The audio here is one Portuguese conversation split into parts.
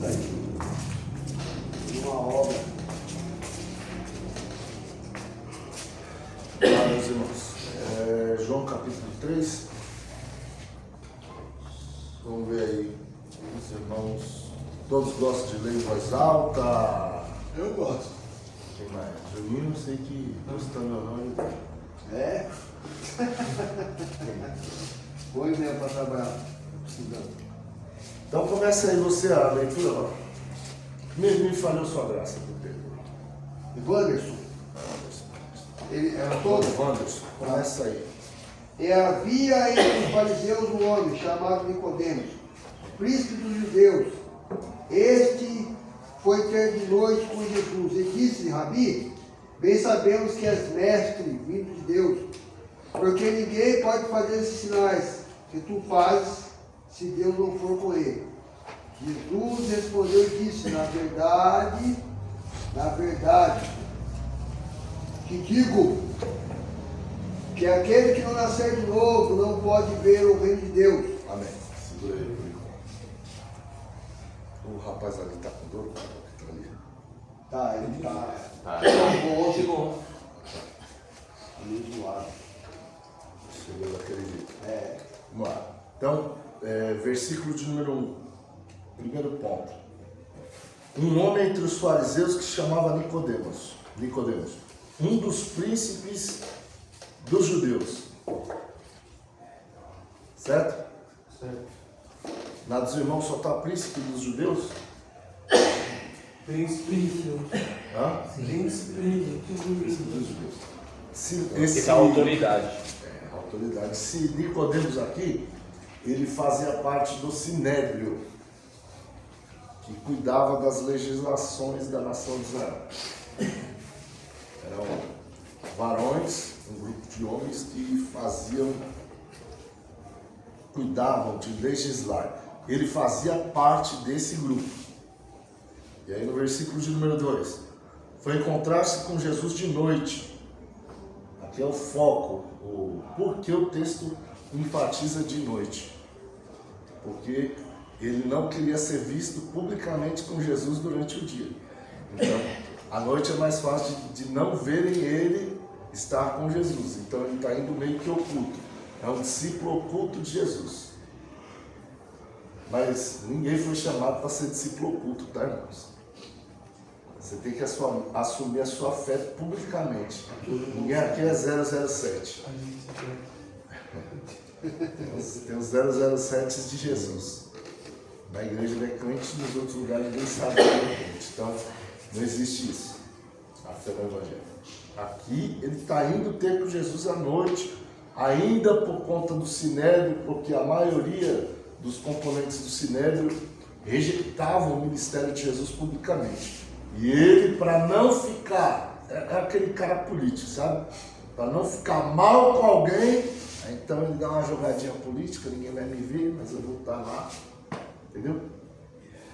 isso aí. Uma obra. Olá, meus irmãos. João capítulo 3. Vamos ver aí. Os irmãos, todos gostam de ler em voz alta? Eu gosto. Quem mais? Juninho, não sei que gostando ou não. É? Põe mesmo para trabalhar. Então começa aí você a leitura lá. Me falhou sua graça, Pedro. E Wanderson? Ele era todo? Wanderson, começa aí. E havia entre os fariseus um homem chamado Nicodemos, príncipe dos judeus. Este foi ter de noite com Jesus e disse: Rabi, bem sabemos que és mestre vindo de Deus, porque ninguém pode fazer esses sinais que tu fazes se Deus não for com ele. Jesus respondeu e disse: na verdade, te digo que aquele que não nascer de novo não pode ver o reino de Deus. Amém. Segura aí por enquanto. O rapaz ali tá com dor, cara, que tá ali. Tá, ele tá. Chegou. Ali do lado. Chegou daquele jeito. Vamos lá. Então, versículo de número 1. Primeiro ponto. Um homem entre os fariseus que se chamava Nicodemos, um dos príncipes dos judeus. Certo? Certo. Na dos irmãos só está príncipe dos judeus? Príncipe. Hã? Príncipe. Príncipe dos judeus. Esse é a autoridade. Autoridade. Esse Nicodemos aqui, ele fazia parte do Sinédrio, que cuidava das legislações da nação de Israel. Eram varões, um grupo de homens que cuidavam de legislar. Ele fazia parte desse grupo. E aí no versículo de número 2, foi encontrar-se com Jesus de noite. Aqui é o foco, por que o texto enfatiza de noite? Porque ele não queria ser visto publicamente com Jesus durante o dia. Então, à noite é mais fácil de não verem ele estar com Jesus. Então ele está indo meio que oculto. É um discípulo oculto de Jesus. Mas ninguém foi chamado para ser discípulo oculto, tá, irmãos? Você tem que assumir a sua fé publicamente. Ninguém aqui é 007. Tem os 007 de Jesus. Na igreja ele é crente, nos outros lugares ninguém sabe que ele é crente. Então, não existe isso. A fé do Evangelho. Aqui ele está indo ter com Jesus à noite, ainda por conta do Sinédrio, porque a maioria dos componentes do Sinédrio rejeitavam o ministério de Jesus publicamente. E ele, para não ficar, é aquele cara político, sabe? Para não ficar mal com alguém, então ele dá uma jogadinha política, ninguém vai me ver, mas eu vou estar lá. Entendeu?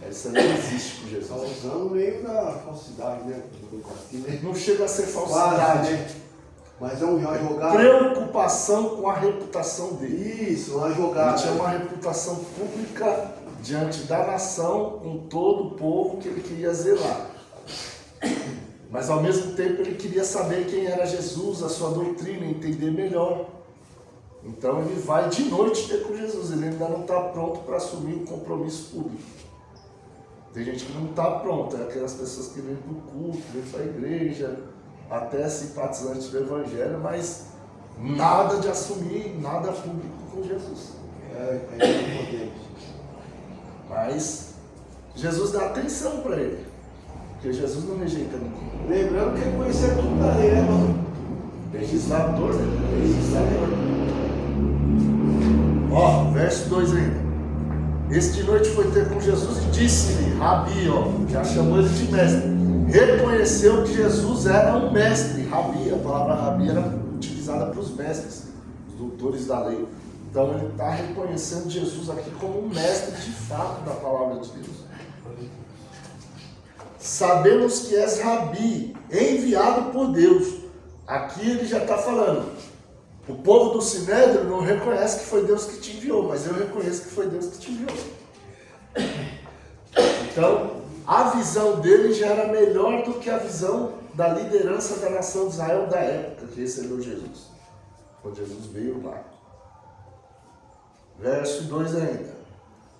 Mas isso não existe com Jesus. Está usando o meio da falsidade, né? Não chega a ser falsidade. Né? Mas é uma jogada. Preocupação com a reputação dele. Isso, uma jogada. Ele tinha uma reputação pública diante da nação, com todo o povo que ele queria zelar. Mas ao mesmo tempo ele queria saber quem era Jesus, a sua doutrina, entender melhor. Então ele vai de noite ter com Jesus, ele ainda não está pronto para assumir um compromisso público. Tem gente que não está pronta, é aquelas pessoas que vêm para o culto, vêm para a igreja, até simpatizantes do Evangelho, mas nada de assumir nada público com Jesus. Mas Jesus dá atenção para ele, porque Jesus não rejeita ninguém. Lembrando que ele conhecia tudo da lei, né, mano? Legislador, né? Legislador. Ó, verso 2 ainda. Este noite foi ter com Jesus e disse-lhe, Rabi, já chamou ele de mestre. Reconheceu que Jesus era um mestre. Rabi, a palavra Rabi era utilizada para os mestres, os doutores da lei. Então ele está reconhecendo Jesus aqui como um mestre de fato da palavra de Deus. Sabemos que és Rabi, enviado por Deus. Aqui ele já está falando. O povo do Sinédrio não reconhece que foi Deus que te enviou, mas eu reconheço que foi Deus que te enviou. Então, a visão dele já era melhor do que a visão da liderança da nação de Israel da época que recebeu Jesus. Quando Jesus veio lá. Verso 2 ainda.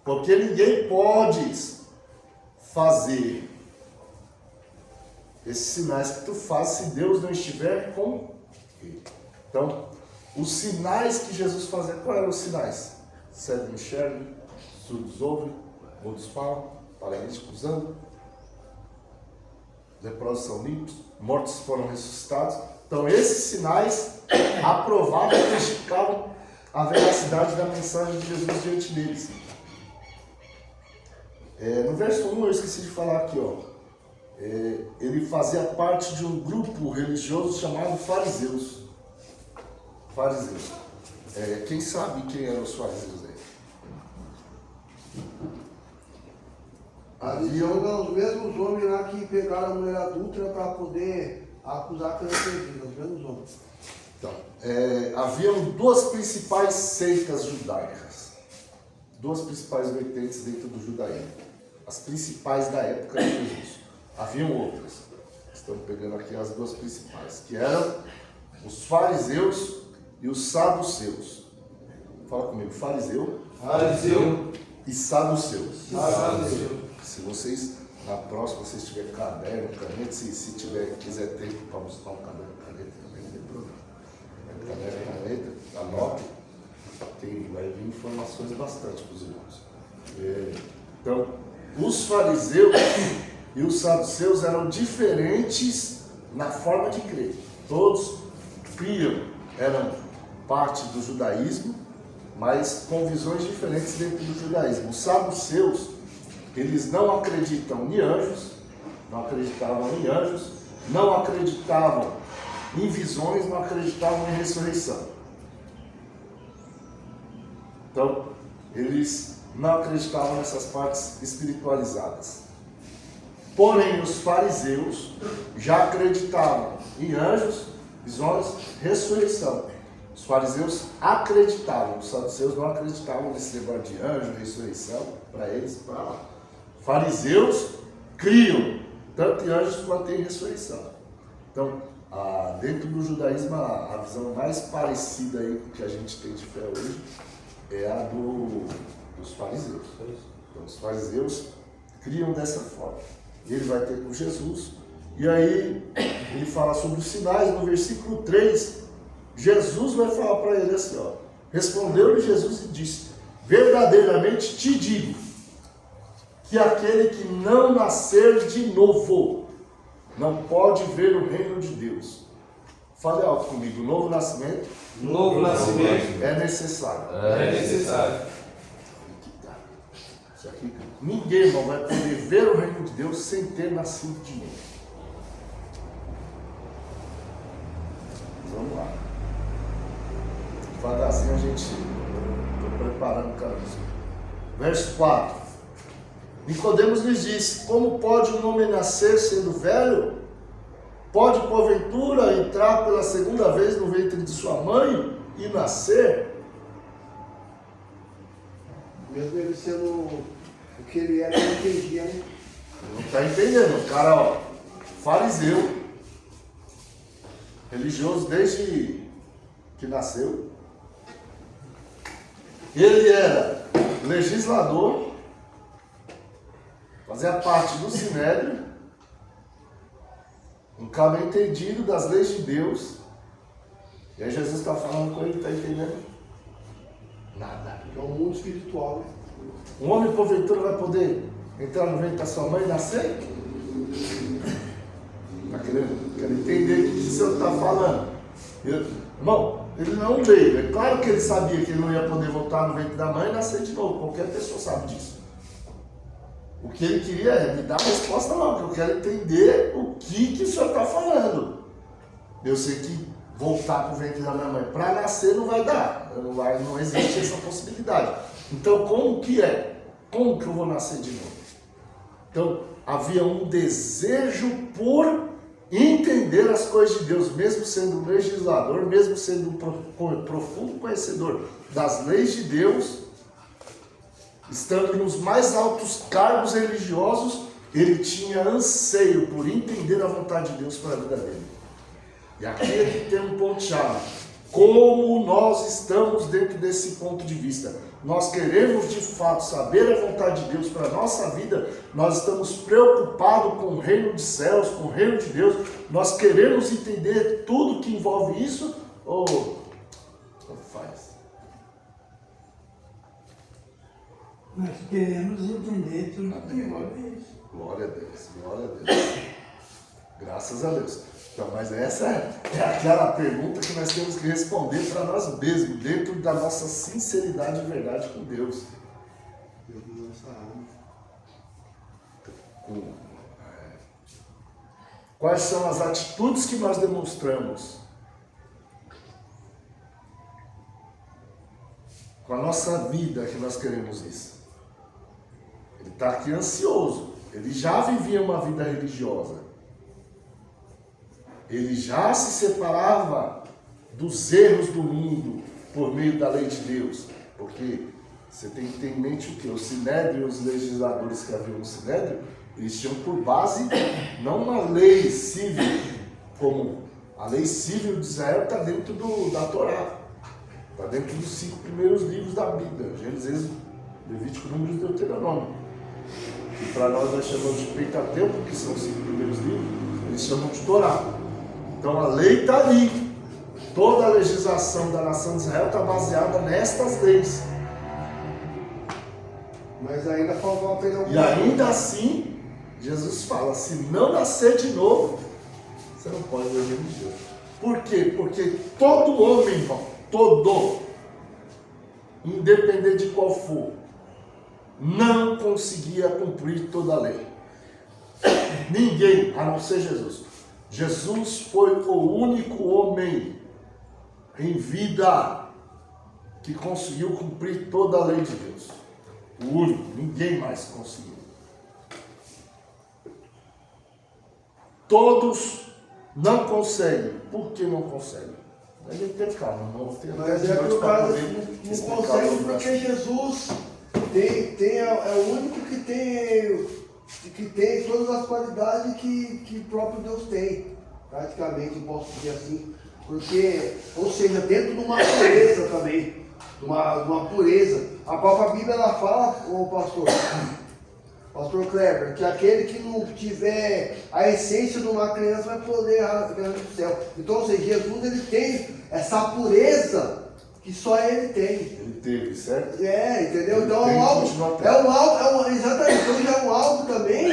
Porque ninguém pode fazer esses sinais que tu fazes se Deus não estiver com ele. Então, os sinais que Jesus fazia, quais eram os sinais? Cegos enxergam, surdos ouvem, mudos falam, paralíticos andam, leprosos são limpos, mortos foram ressuscitados. Então, esses sinais aprovavam e testificavam a veracidade da mensagem de Jesus diante deles. No verso 1 eu esqueci de falar aqui, ó. Ele fazia parte de um grupo religioso chamado fariseus. Fariseus. Quem sabe quem eram os fariseus aí? Haviam os mesmos homens lá que pegaram a mulher adulta para poder acusar que ela perdida, os mesmos homens. Então, haviam duas principais seitas judaicas. Duas principais vertentes dentro do judaísmo. As principais da época de Jesus. Haviam outras. Estamos pegando aqui as duas principais, que eram os fariseus e os saduceus. Fala comigo, fariseu e saduceus. Se vocês, na próxima, vocês tiverem caderno, caneta, se quiser tempo para buscar um caderno, caneta, também não tem problema. Caderno, caneta, anote, vai vir informações bastante para os irmãos. Então, os fariseus e os saduceus eram diferentes na forma de crer. Todos criam, eram parte do judaísmo, mas com visões diferentes dentro do judaísmo. Os saduceus, eles não acreditam em anjos, não acreditavam em anjos, não acreditavam em visões, não acreditavam em ressurreição. Então, eles não acreditavam nessas partes espiritualizadas. Porém, os fariseus já acreditavam em anjos, visões, ressurreição. Os fariseus acreditavam, os saduceus não acreditavam nesse negócio de anjo, ressurreição, para eles, para lá. Fariseus criam tanto em anjos quanto em ressurreição. Então, dentro do judaísmo, a visão mais parecida aí que a gente tem de fé hoje é a dos fariseus. Então, os fariseus criam dessa forma. Ele vai ter com Jesus, e aí ele fala sobre os sinais. No versículo 3, Jesus vai falar para ele assim, ó. Respondeu-lhe Jesus e disse: verdadeiramente te digo, que aquele que não nascer de novo, não pode ver o reino de Deus. Fale alto comigo, novo nascimento. Novo nascimento é necessário. é necessário. Isso aqui, ninguém, irmão, vai poder ver o reino de Deus sem ter nascido de novo. Vamos lá. Devagarzinho a gente está preparando o caminho. Verso 4. Nicodemos lhes disse: como pode um homem nascer sendo velho? Pode, porventura, entrar pela segunda vez no ventre de sua mãe e nascer? Mesmo ele sendo o que ele era, não entendia, né? Não está entendendo. O cara, ó, fariseu, religioso desde que nasceu. Ele era legislador, fazia parte do Sinédrio, um cara entendido das leis de Deus. E aí Jesus está falando com ele, está entendendo? Nada. É um mundo espiritual, né? Um homem, porventura, vai poder entrar no ventre da sua mãe e nascer? Está querendo entender o que o Senhor está falando. Irmão, ele não é um leigo. É claro que ele sabia que ele não ia poder voltar no ventre da mãe e nascer de novo. Qualquer pessoa sabe disso. O que ele queria é me dar a resposta, não, porque eu quero entender o que o Senhor está falando. Eu sei que voltar para o ventre da minha mãe para nascer não vai dar. Não existe essa possibilidade. Então, como que é? Como que eu vou nascer de novo? Então, havia um desejo por entender as coisas de Deus, mesmo sendo um legislador, mesmo sendo um profundo conhecedor das leis de Deus, estando nos mais altos cargos religiosos, ele tinha anseio por entender a vontade de Deus para a vida dele. E aqui é que tem um ponto-chave. Como nós estamos dentro desse ponto de vista? Nós queremos de fato saber a vontade de Deus para a nossa vida, nós estamos preocupados com o reino dos céus, com o reino de Deus, nós queremos entender tudo que envolve isso, ou tanto faz? Nós queremos entender tudo que envolve isso. Glória a Deus, glória a Deus. Graças a Deus. Então, mas essa é aquela pergunta que nós temos que responder para nós mesmos, dentro da nossa sinceridade e verdade com Deus. Quais são as atitudes que nós demonstramos com a nossa vida que nós queremos isso? Ele está aqui ansioso. Ele já vivia uma vida religiosa. Ele já se separava dos erros do mundo por meio da lei de Deus. Porque você tem que ter em mente o quê? O Sinédrio e os legisladores que haviam no Sinédrio, eles tinham por base não uma lei civil comum. A lei civil de Israel está dentro da Torá. Está dentro dos 5 primeiros livros da Bíblia. Gênesis, Levítico, Números e Deuteronômio. E para nós chamamos de Pentateuco, que são os 5 primeiros livros, eles chamam de Torá. Então a lei está ali. Toda a legislação da nação de Israel está baseada nestas leis. Mas ainda falta uma pena. E ainda assim, Jesus fala, se não nascer de novo, você não pode ver o reino de Deus. Por quê? Porque todo homem, irmão, todo, independente de qual for, não conseguia cumprir toda a lei. Ninguém, a não ser Jesus. Jesus foi o único homem em vida que conseguiu cumprir toda a lei de Deus. O único, ninguém mais conseguiu. Todos não conseguem. Por que não conseguem? A gente tem calma, não tem. Mas é que o cara não consegue porque Jesus é o único que tem todas as qualidades que o próprio Deus tem. Praticamente, posso dizer assim. Porque, ou seja, dentro de uma pureza também. De uma pureza. A própria Bíblia ela fala, pastor Kleber, que aquele que não tiver a essência de uma criança vai poder entrar no céu. Então, ou seja, Jesus ele tem essa pureza que só ele tem. Ele teve, certo? Entendeu? Então exatamente, então já é um algo também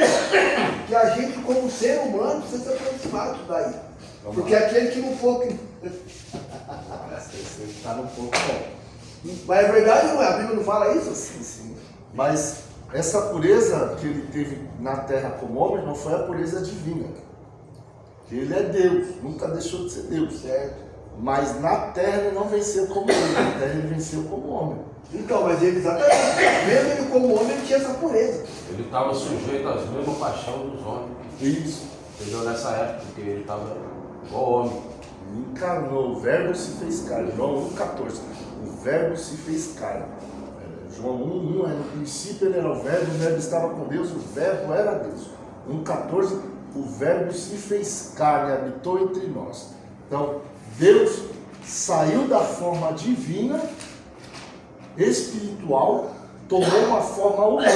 que a gente como ser humano precisa se aproximar disso daí. Porque aquele que não for... Você está no pouco bom. Mas é verdade, não é? A Bíblia não fala isso? Sim, sim. Mas essa pureza que ele teve na terra como homem não foi a pureza divina. Que ele é Deus, nunca deixou de ser Deus. Certo. Mas na terra ele não venceu como homem, na terra ele venceu como homem. Então, mas ele exatamente, mesmo ele como homem, ele tinha essa pureza. Ele estava sujeito às mesmas paixões dos homens. Isso. Entendeu? Nessa época, porque ele estava igual homem. Encarnou, o verbo se fez carne. João 1,14. O verbo se fez carne. João 1,1 no princípio ele era o verbo estava com Deus, o verbo era Deus. 1,14, o verbo se fez carne, habitou entre nós. Então, Deus saiu da forma divina, espiritual, tomou uma forma humana.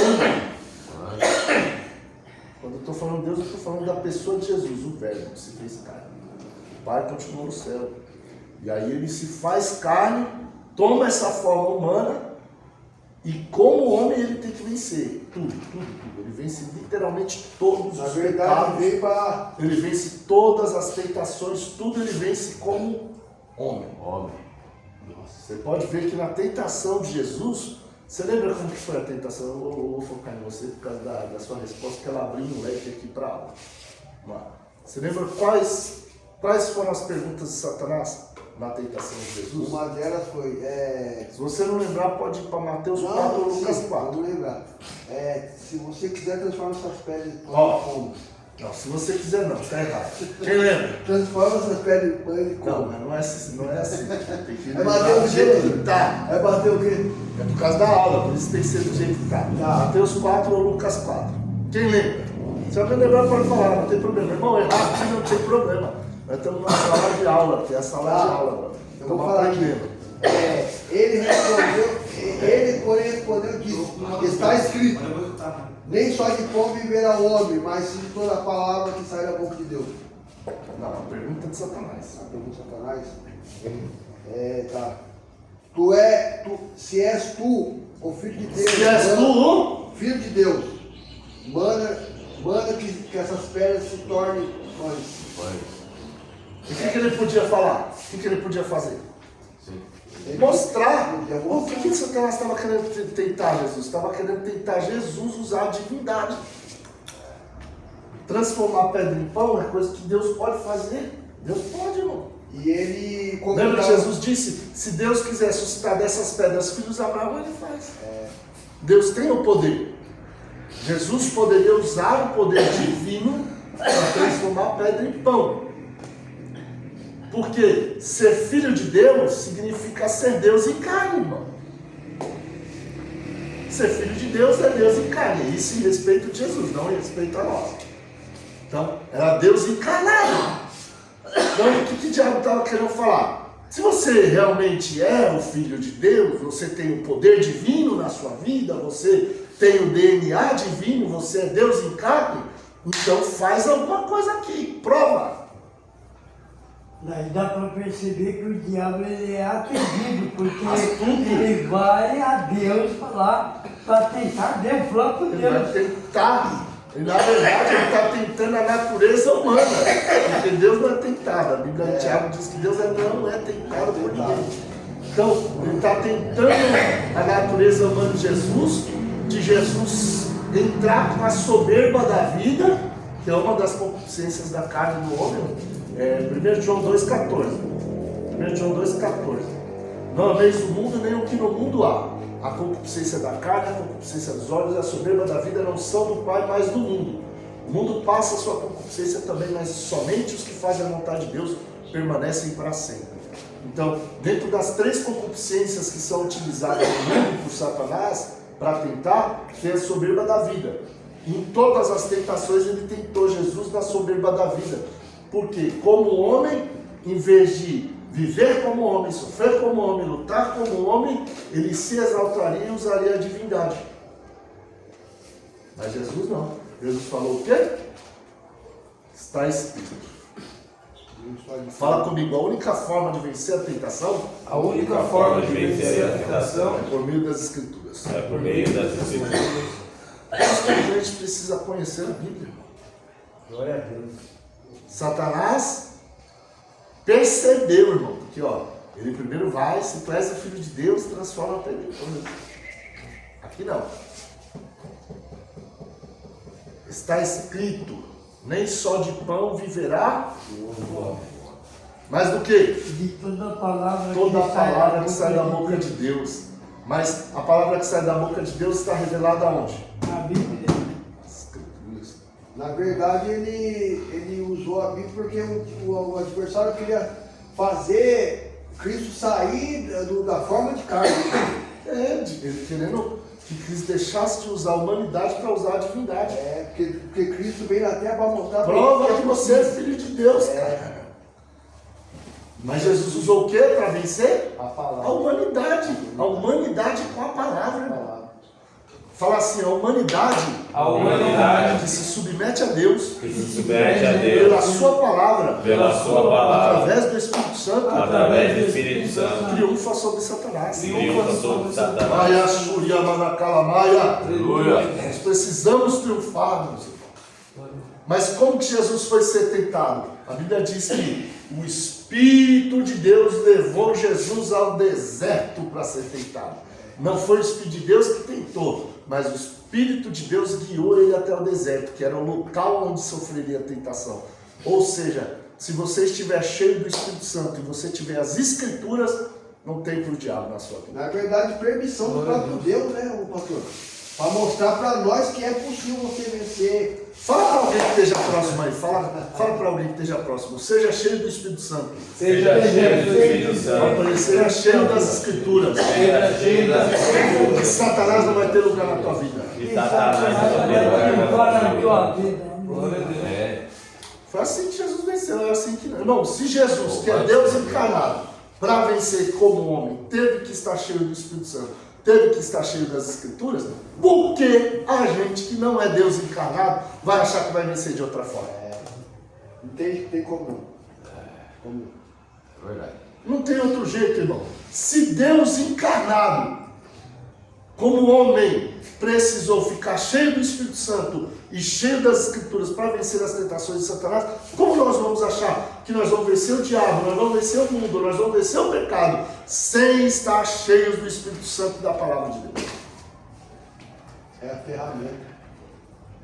Quando eu estou falando de Deus, eu estou falando da pessoa de Jesus, o verbo que se fez carne. O Pai continuou no céu. E aí ele se faz carne, toma essa forma humana, e como homem ele tem que vencer tudo. Ele vence literalmente todos os pecados. Ele vence todas as tentações, tudo ele vence como homem. Você pode ver que na tentação de Jesus, você lembra como que foi a tentação? Eu vou focar em você por causa da sua resposta, que ela abriu um leque aqui para a aula. Você lembra quais foram as perguntas de Satanás na tentação de Jesus? Uma delas foi... Se você não lembrar, pode ir para Mateus 4 ou Lucas 4. Vou lembrar. Se você quiser transformar essas pedras em Ó, como? Não, se você quiser não, tá errado. Quem lembra? Transforma essas pedras em pão e Não, come. mas não é assim. Não é assim. Tem que É bater do o jeito jeito. que tá. É bater o quê? É por causa da aula, por isso tem que ser do jeito que tá. Tá. Mateus 4 ou Lucas 4. Quem lembra? Se alguém lembrar, pode falar, não tem problema. Irmão, errar aqui não tem problema. Nós estamos na sala de aula, que é a sala de aula, mano. Eu vou falar aqui. Ele, porém, respondeu e disse: está escrito, nem só de pão viverá o homem, mas sim de toda a palavra que sai da boca de Deus. Não, a pergunta é de Satanás. A pergunta de Satanás? Tá. Se és tu, o filho de Deus. Se és tu, filho de Deus, manda que essas pedras se tornem pães. o que ele podia falar? O que ele podia fazer? Sim. Mostrar. Podia O mostrar. que Satanás estava querendo tentar Jesus? Estava querendo tentar Jesus usar a divindade. Transformar pedra em pão é coisa que Deus pode fazer. Deus pode, irmão. E ele Lembra que Jesus disse, se Deus quiser suscitar dessas pedras filhos de Abraão, ele faz. Deus tem o poder. Jesus poderia usar o poder divino para transformar pedra em pão. Porque ser filho de Deus significa ser Deus em carne, irmão. Ser filho de Deus é Deus em carne. Isso em respeito de Jesus, não em respeito a nós. Então, era Deus encarnado. Então, o que o diabo estava querendo falar? Se você realmente é o filho de Deus, você tem o poder divino na sua vida, você tem o DNA divino, você é Deus em carne, então faz alguma coisa aqui, prova. Daí dá para perceber que o diabo ele é atrevido, porque Astuto. ele vai a Deus falar para tentar ver o próprio Ele Deus. vai tentar, e na verdade ele está tentando a natureza humana, porque Deus não é tentado. A Bíblia de Tiago diz que Deus não é tentado por ninguém. Então, ele está tentando a natureza humana de Jesus entrar com a soberba da vida, que é uma das concupiscências da carne do homem. 1 João 2,14. 1 João 2,14. Não ameis o mundo nem o que no mundo há. A concupiscência da carne, a concupiscência dos olhos e a soberba da vida não são do Pai, mas do mundo. O mundo passa a sua concupiscência também, mas somente os que fazem a vontade de Deus permanecem para sempre. Então, dentro das 3 concupiscências que são utilizadas no mundo por Satanás para tentar, tem a soberba da vida. Em todas as tentações ele tentou Jesus na soberba da vida. Porque como homem, em vez de viver como homem, sofrer como homem, lutar como homem, ele se exaltaria e usaria a divindade. Mas Jesus não. Jesus falou o quê? Está escrito. Fala comigo, a única forma de vencer a tentação A única forma de vencer a tentação é por meio das Escrituras. é por meio das Escrituras. Por isso que a gente precisa conhecer a Bíblia. Glória a Deus. Satanás percebeu, irmão, porque ele primeiro vai, se tu és o filho de Deus, transforma a pedra em pão. Aqui não. Está escrito, nem só de pão viverá, mas do que? De toda palavra Toda a que sai palavra que sai da de boca Deus. de Deus. Mas a palavra que sai da boca de Deus está revelada aonde? A Bíblia. Escrituras. Na verdade, ele usou a Bíblia porque o adversário queria fazer Cristo sair da forma de carne. Ele querendo que Cristo deixasse de usar a humanidade para usar a divindade. Porque Cristo veio na terra para mostrar Prova que você é filho de Deus, cara. Mas Jesus usou o que para vencer? a palavra. A humanidade. A humanidade com a palavra, irmão. Fala assim, a humanidade humanidade que se submete a Deus que se submete a pela Deus sua palavra, pela sua palavra, através do Espírito Santo, através do Espírito Santo, triunfa sobre Satanás. triunfa sobre Satanás. Maia, Shuria, Manacala, Maia. Aleluia. Nós precisamos triunfar, meus irmãos. Mas como que Jesus foi ser tentado? A Bíblia diz que o Espírito de Deus levou Jesus ao deserto para ser tentado. Não foi o Espírito de Deus que tentou, mas o Espírito de Deus guiou ele até o deserto, que era o local onde sofreria a tentação. Ou seja, se você estiver cheio do Espírito Santo e você tiver as Escrituras, não tem para o diabo na sua vida. Na verdade, permissão do próprio Deus, né, o pastor? Para mostrar para nós que é possível você vencer. Fala para alguém que esteja próximo aí. Fala para alguém que esteja próximo. Seja cheio do Espírito Santo. Seja cheio do Espírito Fala para ele, Santo. seja cheio das Escrituras. Seja cheio das Escrituras. Que Satanás não vai ter lugar na tua vida. E Satanás não tem lugar na tua vida. Glória a Deus. É. Foi assim que Jesus venceu, é assim que não. Irmão, se Jesus, que é Deus encarnado, para vencer como homem, teve que estar cheio do Espírito Santo, teve que estar cheio das Escrituras, por que a gente que não é Deus encarnado vai achar que vai vencer de outra forma? Não tem como não. Como não. É verdade. Não tem outro jeito, irmão. Se Deus encarnado, como homem, precisou ficar cheio do Espírito Santo e cheio das Escrituras para vencer as tentações de Satanás, como nós vamos achar que nós vamos vencer o diabo, nós vamos vencer o mundo, nós vamos vencer o pecado, sem estar cheios do Espírito Santo e da palavra de Deus? É a ferramenta.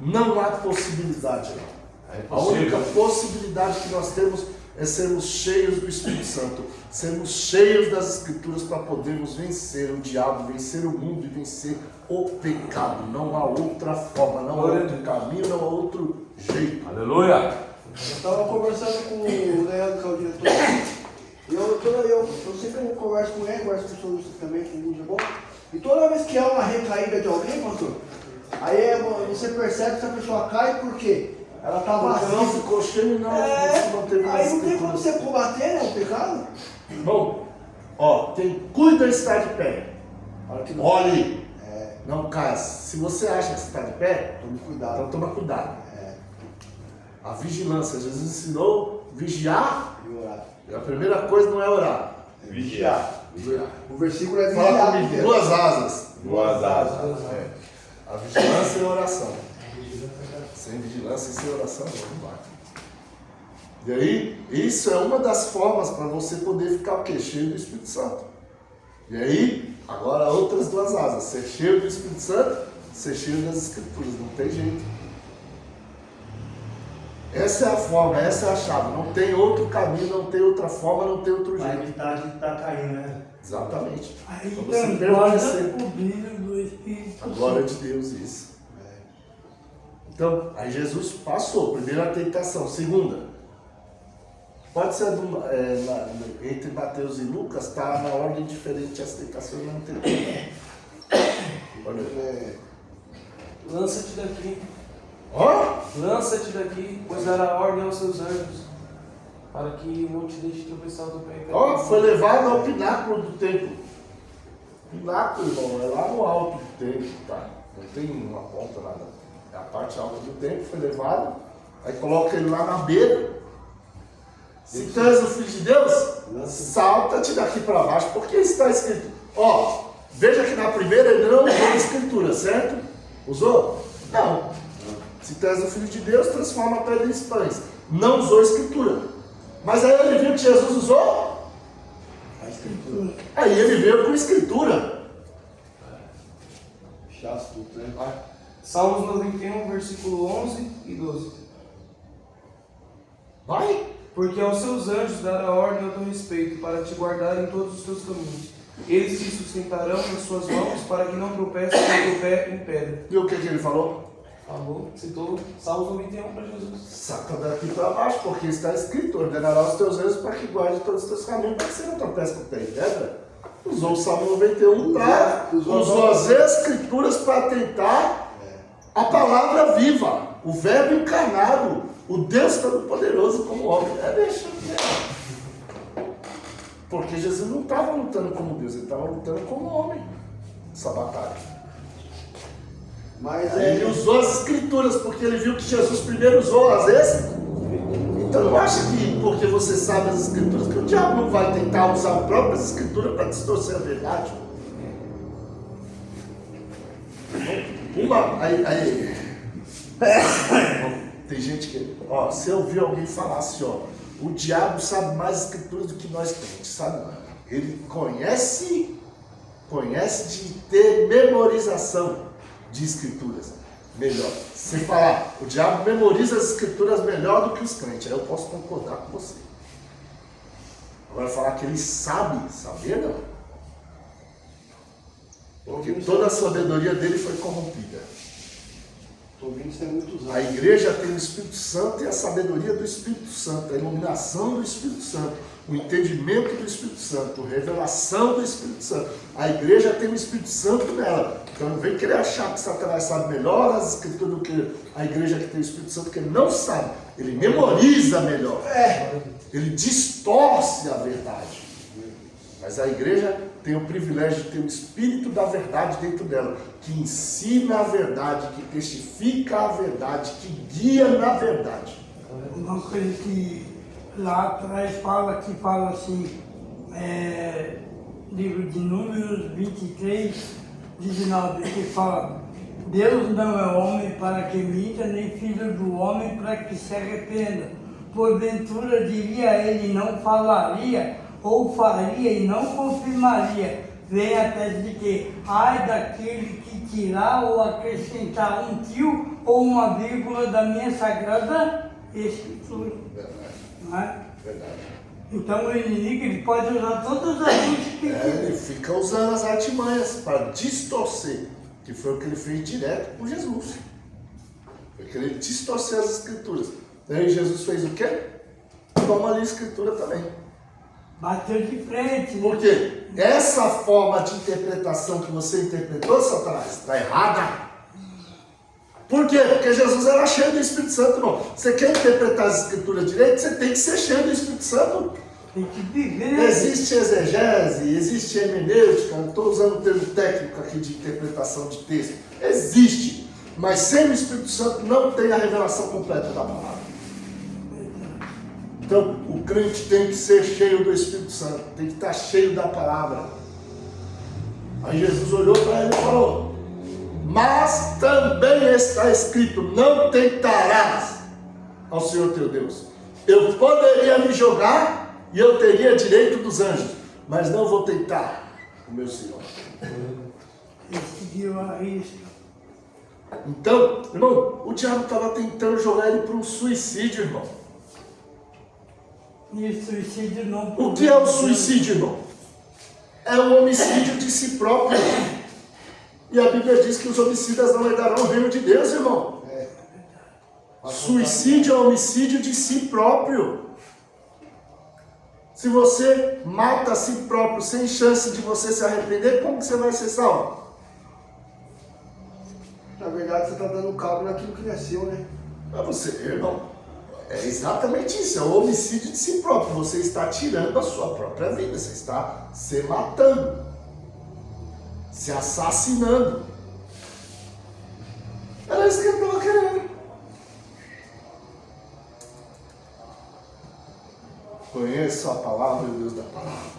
Não há possibilidade, irmão. É A única possível. possibilidade que nós temos é sermos cheios do Espírito Santo, sermos cheios das Escrituras para podermos vencer o diabo, vencer o mundo e vencer o pecado. Não há outra forma, não há outro caminho, não há outro jeito. Aleluia. Eu estava conversando com o Leandro, que é o diretor. Eu sempre converso com ele, converso com o senhor também, com o Lúcio bom. E toda vez que há uma recaída de alguém, pastor, aí você percebe que essa pessoa cai por quê? Ela está Porque não vazia. ficou cheio, não, você não teve mais Aí não tem como Escrituras. você combater, né, o pecado. Bom, ó, quem cuida está de pé. Olha que não. Olhe, não caia. Se você acha que você está de pé, Tome cuidado. então toma cuidado. É, A vigilância, Jesus ensinou vigiar. e orar. E a primeira coisa não é orar. Vigiar. Vigiar. O versículo é Fala vigiar. comigo, porque- duas asas. Duas asas. A vigilância e a oração. Sem vigilância e sem oração não vai. E aí, isso é uma das formas para você poder ficar o quê? Cheio do Espírito Santo. E aí, agora outras duas asas. Ser cheio do Espírito Santo, ser cheio das Escrituras. Não tem jeito. Essa é a forma, essa é a chave. Não tem outro caminho, não tem outra forma, não tem outro Vai jeito. evitar de estar caindo, né? Exatamente. Aí Pra você transborda permanecer. o brilho do Espírito A glória de Deus, isso. Então, aí Jesus passou. Primeira tentação. Segunda. Pode ser entre Mateus e Lucas, está na ordem diferente as tentações, não tem problema. Olha aí. Lança-te daqui, Ó! lança-te daqui, pois dará ordem aos seus anjos, para que não te deixe tropeçar do pé. Ó, foi levado ao pináculo do templo. Pináculo, irmão, é lá no alto do templo, tá? Não tem uma ponta, nada. É a parte alta do templo, foi levado. Aí coloca ele lá na beira. Se tu és o filho de Deus, salta-te daqui para baixo, porque está escrito. Ó, veja que na primeira ele não usou a escritura, certo? Usou? Não. Se tu és o filho de Deus, transforma a pedra em pães. Não usou a escritura. Mas aí ele viu que Jesus usou. A escritura. Aí ele veio com escritura. Chato tudo, né? Salmos 91, versículo 11 e 12. Vai. Porque aos seus anjos dará ordem ao teu respeito, para te guardar em todos os teus caminhos. Eles te sustentarão nas suas mãos, para que não tropeces com o teu pé em pedra. Viu o que ele falou? Falou, citou Salmos 91 para Jesus. Saca daqui para baixo, porque está escrito: ordenará os teus anjos para que guarde todos os teus caminhos, para que você não tropece com o pé em pedra. Usou o Salmo 91 para. Usou as escrituras para tentar a palavra viva, o verbo encarnado, o Deus Todo-Poderoso como homem. Deixa eu ver. Porque Jesus não estava lutando como Deus, ele estava lutando como homem. Essa batalha. Mas Ele usou as escrituras, porque ele viu que Jesus primeiro usou as escrituras. Então não acha que porque você sabe as escrituras, que o diabo não vai tentar usar as próprias escrituras para distorcer a verdade. Tem gente que, ó, se eu ouvir alguém falar assim, ó, o diabo sabe mais escrituras do que nós crentes, sabe? Ele conhece de ter memorização de escrituras melhor. Se falar, o diabo memoriza as escrituras melhor do que os crentes, aí eu posso concordar com você. Agora falar que ele sabe, saber não. Porque toda a sabedoria dele foi corrompida. Estou ouvindo isso há muitos anos. A igreja tem o Espírito Santo e a sabedoria do Espírito Santo, a iluminação do Espírito Santo, o entendimento do Espírito Santo, a revelação do Espírito Santo. A igreja tem o Espírito Santo nela. Então não vem querer achar que Satanás sabe melhor as escrituras do que a igreja que tem o Espírito Santo, que ele não sabe. Ele memoriza melhor. Ele distorce a verdade. Mas a igreja tem o privilégio de ter o Espírito da verdade dentro dela, que ensina a verdade, que testifica a verdade, que guia na verdade. Uma coisa que lá atrás fala assim, livro de Números 23, 19, que fala: Deus não é homem para que minta, nem filho do homem para que se arrependa. Porventura diria ele, não falaria, ou faria e não confirmaria. Vem até de que, ai daquele que tirar ou acrescentar um tio ou uma vírgula da minha sagrada escritura. Verdade. Não é? Verdade. Então o inimigo ele pode usar todas as luzes que Ele fica usando as artimanhas para distorcer, que foi o que ele fez direto com Jesus. Foi querer distorcer as escrituras. Daí Jesus fez o quê? Toma ali a escritura também. bateu de frente. Né? Por quê? Essa forma de interpretação que você interpretou, Satanás, está errada. Por quê? Porque Jesus era cheio do Espírito Santo, irmão. Você quer interpretar as escrituras direito, você tem que ser cheio do Espírito Santo. Tem que viver. Né? Existe exegese, existe hermenêutica, não estou usando o termo técnico aqui de interpretação de texto. Existe, mas sem o Espírito Santo não tem a revelação completa da palavra. Então, o crente tem que ser cheio do Espírito Santo, tem que estar cheio da palavra. Aí Jesus olhou para ele e falou: mas também está escrito, não tentarás ao Senhor teu Deus. Eu poderia me jogar e eu teria direito dos anjos, mas não vou tentar o meu Senhor. Ele seguiu a risca. Então, irmão, o diabo estava tentando jogar ele para um suicídio, irmão. E o suicídio não... O que é o suicídio, irmão? É o homicídio de si próprio. E a Bíblia diz que os homicidas não herdarão o reino de Deus, irmão. Suicídio é homicídio de si próprio. Se você mata a si próprio sem chance de você se arrepender, como que você vai ser salvo? Na verdade, você está dando cabo naquilo que não é seu, né? Para você, irmão. É exatamente isso, é o homicídio de si próprio. Você está tirando a sua própria vida, você está se matando, se assassinando. Era isso que ele estava querendo. Conheça a palavra e o Deus da palavra.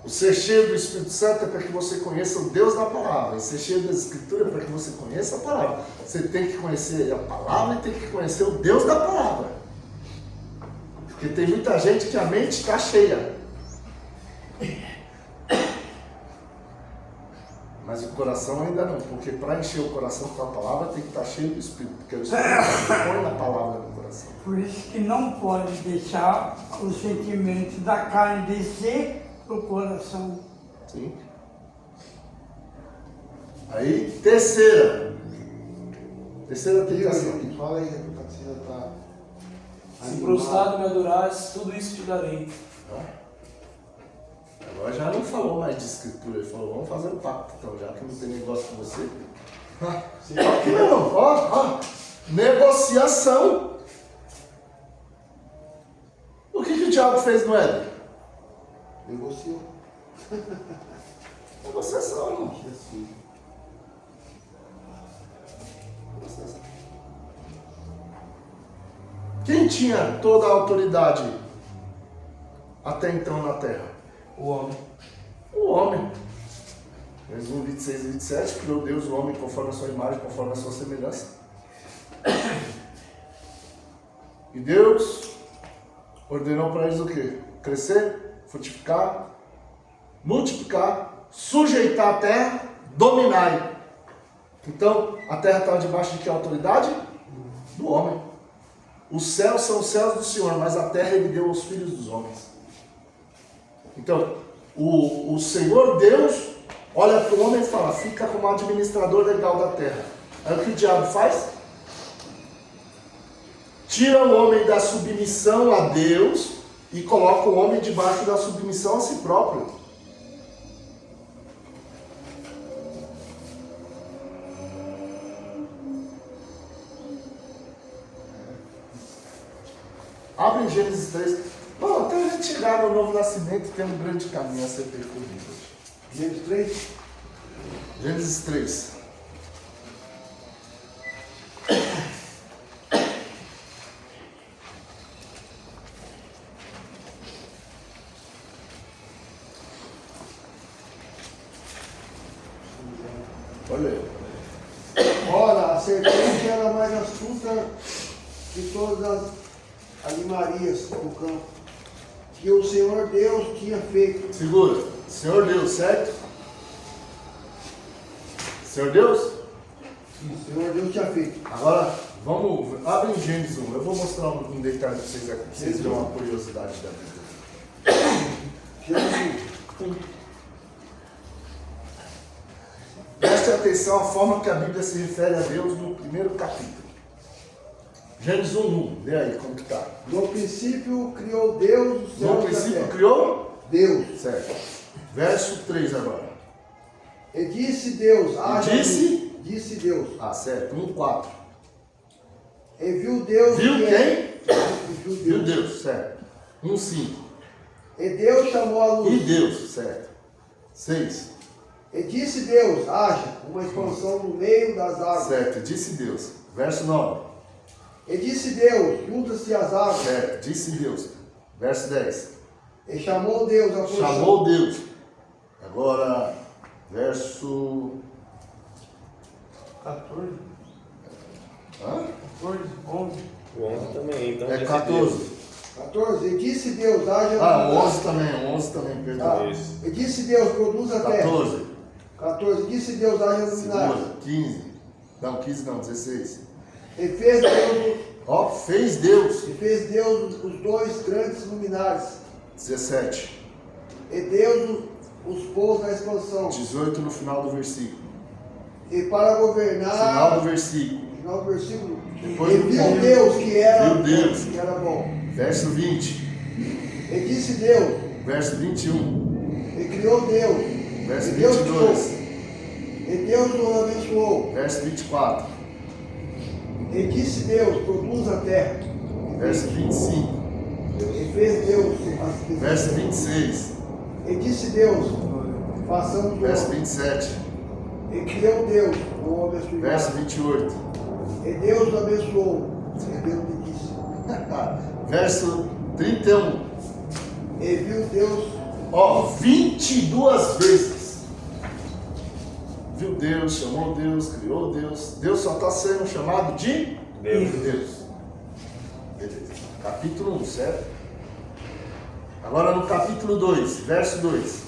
O ser cheio do Espírito Santo é para que você conheça o Deus da palavra. E ser cheio das Escrituras é para que você conheça a palavra. Você tem que conhecer a palavra e tem que conhecer o Deus da palavra. Porque tem muita gente que a mente está cheia, mas o coração ainda não. Porque para encher o coração com a palavra tem que estar cheio do Espírito. Porque o Espírito põe a palavra no coração. Por isso que não pode deixar os sentimentos da carne descer pro coração. Sim. Aí, terceira tentação. Fala aí, deputado, você já está... Se prostrado me adorares, tudo isso te darei. Agora já não falou mais de escritura, ele falou: vamos fazer um pacto, então, já que não tem negócio com você. Aqui, meu irmão, ó, negociação. O que o diabo fez no Éden? Negociou. Negociação, irmão. Assim. Negociação. Quem tinha toda a autoridade até então na terra? O homem. O homem. Gênesis 1, 26 e 27, criou Deus o homem conforme a sua imagem, conforme a sua semelhança. E Deus ordenou para eles o quê? Crescer, frutificar, multiplicar, sujeitar a terra, dominar. Então, a terra estava debaixo de que autoridade? Do homem. Os céus são os céus do Senhor, mas a terra ele deu aos filhos dos homens. Então, o Senhor Deus olha para o homem e fala, fica como administrador legal da terra. Aí o que o diabo faz? Tira o homem da submissão a Deus e coloca o homem debaixo da submissão a si próprio. Abre em Gênesis 3. Bom, até a gente chegar no novo nascimento, tem um grande caminho a ser percorrido. Gênesis 3. Gênesis 3. Olha aí. Ora, a serpente era mais astuta que todas as animarias do campo que o Senhor Deus tinha feito. Segura. Senhor Deus, certo? Senhor Deus? O Senhor Deus tinha feito. Agora, vamos. Abre em Gênesis 1. Eu vou mostrar um detalhe para vocês aqui. Pra vocês verem uma curiosidade da vida. Gênesis 1. Preste atenção à forma que a Bíblia se refere a Deus no primeiro capítulo. Gênesis 1:1. Lê aí como que está. No princípio criou Deus o céu No e a princípio terra. criou? Deus. Certo. Verso 3 agora. E disse Deus, haja disse? luz. Disse Deus. Ah, certo. 1:4. E viu Deus Viu que quem? E viu Viu Deus. Deus, certo. 1:5. E Deus chamou a E luz. Deus, certo. 6. E disse Deus, haja uma expansão no meio das águas. Certo. Disse Deus. Verso 9. E disse Deus, junta-se as águas. Certo. Disse Deus. Verso 10. E chamou Deus a porção. Chamou Deus. Agora, verso. 14, Hã? 14, 11. O 11 também, então. É desse 14. 14. E disse Deus, haja Ah, o 11 também. O 11 também, perdão. Ah, Isso. e disse Deus, produz a terra. 14. 14. E disse Deus, haja luminares. Segura. 15. Não, 15 não, 16. E fez Deus, Ó, fez Deus. os dois grandes luminares. 17. E Deus os pôs na expansão. 18 no final do versículo. E para governar. Final do versículo. Final do versículo. Depois E do viu final. Deus que era, Viu Deus. que era bom. Verso 20. E disse Deus, Verso 21. e criou Deus. Verso E Deus 22. criou. E Deus o abençoou. Verso 24. E disse Deus, produz a terra. Verso 25. E fez Deus as Verso 26. E disse Deus, façamos o Verso homem. 27. E criou Deus o homem a sua Verso imagem. 28. E Deus o abençoou. E Deus lhe disse. Verso 31. E viu Deus, Ó, 22 vezes. Viu Deus, chamou Deus, criou Deus. Deus só está sendo chamado de Deus. Deus. Beleza. Capítulo 1, certo? Agora no capítulo 2, verso 2.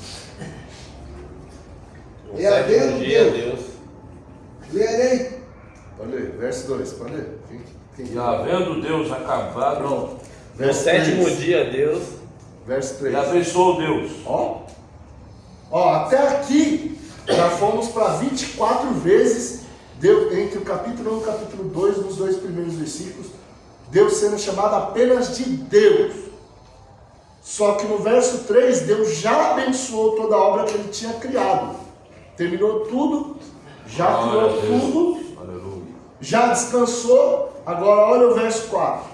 No E havendo sétimo dia, Deus. Deus. verei, Pode ler, verso 2, pode ler. Quem- E havendo Deus acabado, Pronto. No Verso sétimo 3. dia, Deus. Verso e 3. abençoou Deus. Ó, até aqui já fomos para 24 vezes, Deus, entre o capítulo 1 e o capítulo 2, nos dois primeiros versículos, Deus sendo chamado apenas de Deus. Só que no verso 3, Deus já abençoou toda a obra que ele tinha criado. Terminou tudo, já Glória criou a Deus. tudo, Aleluia. já descansou. Agora olha o verso 4.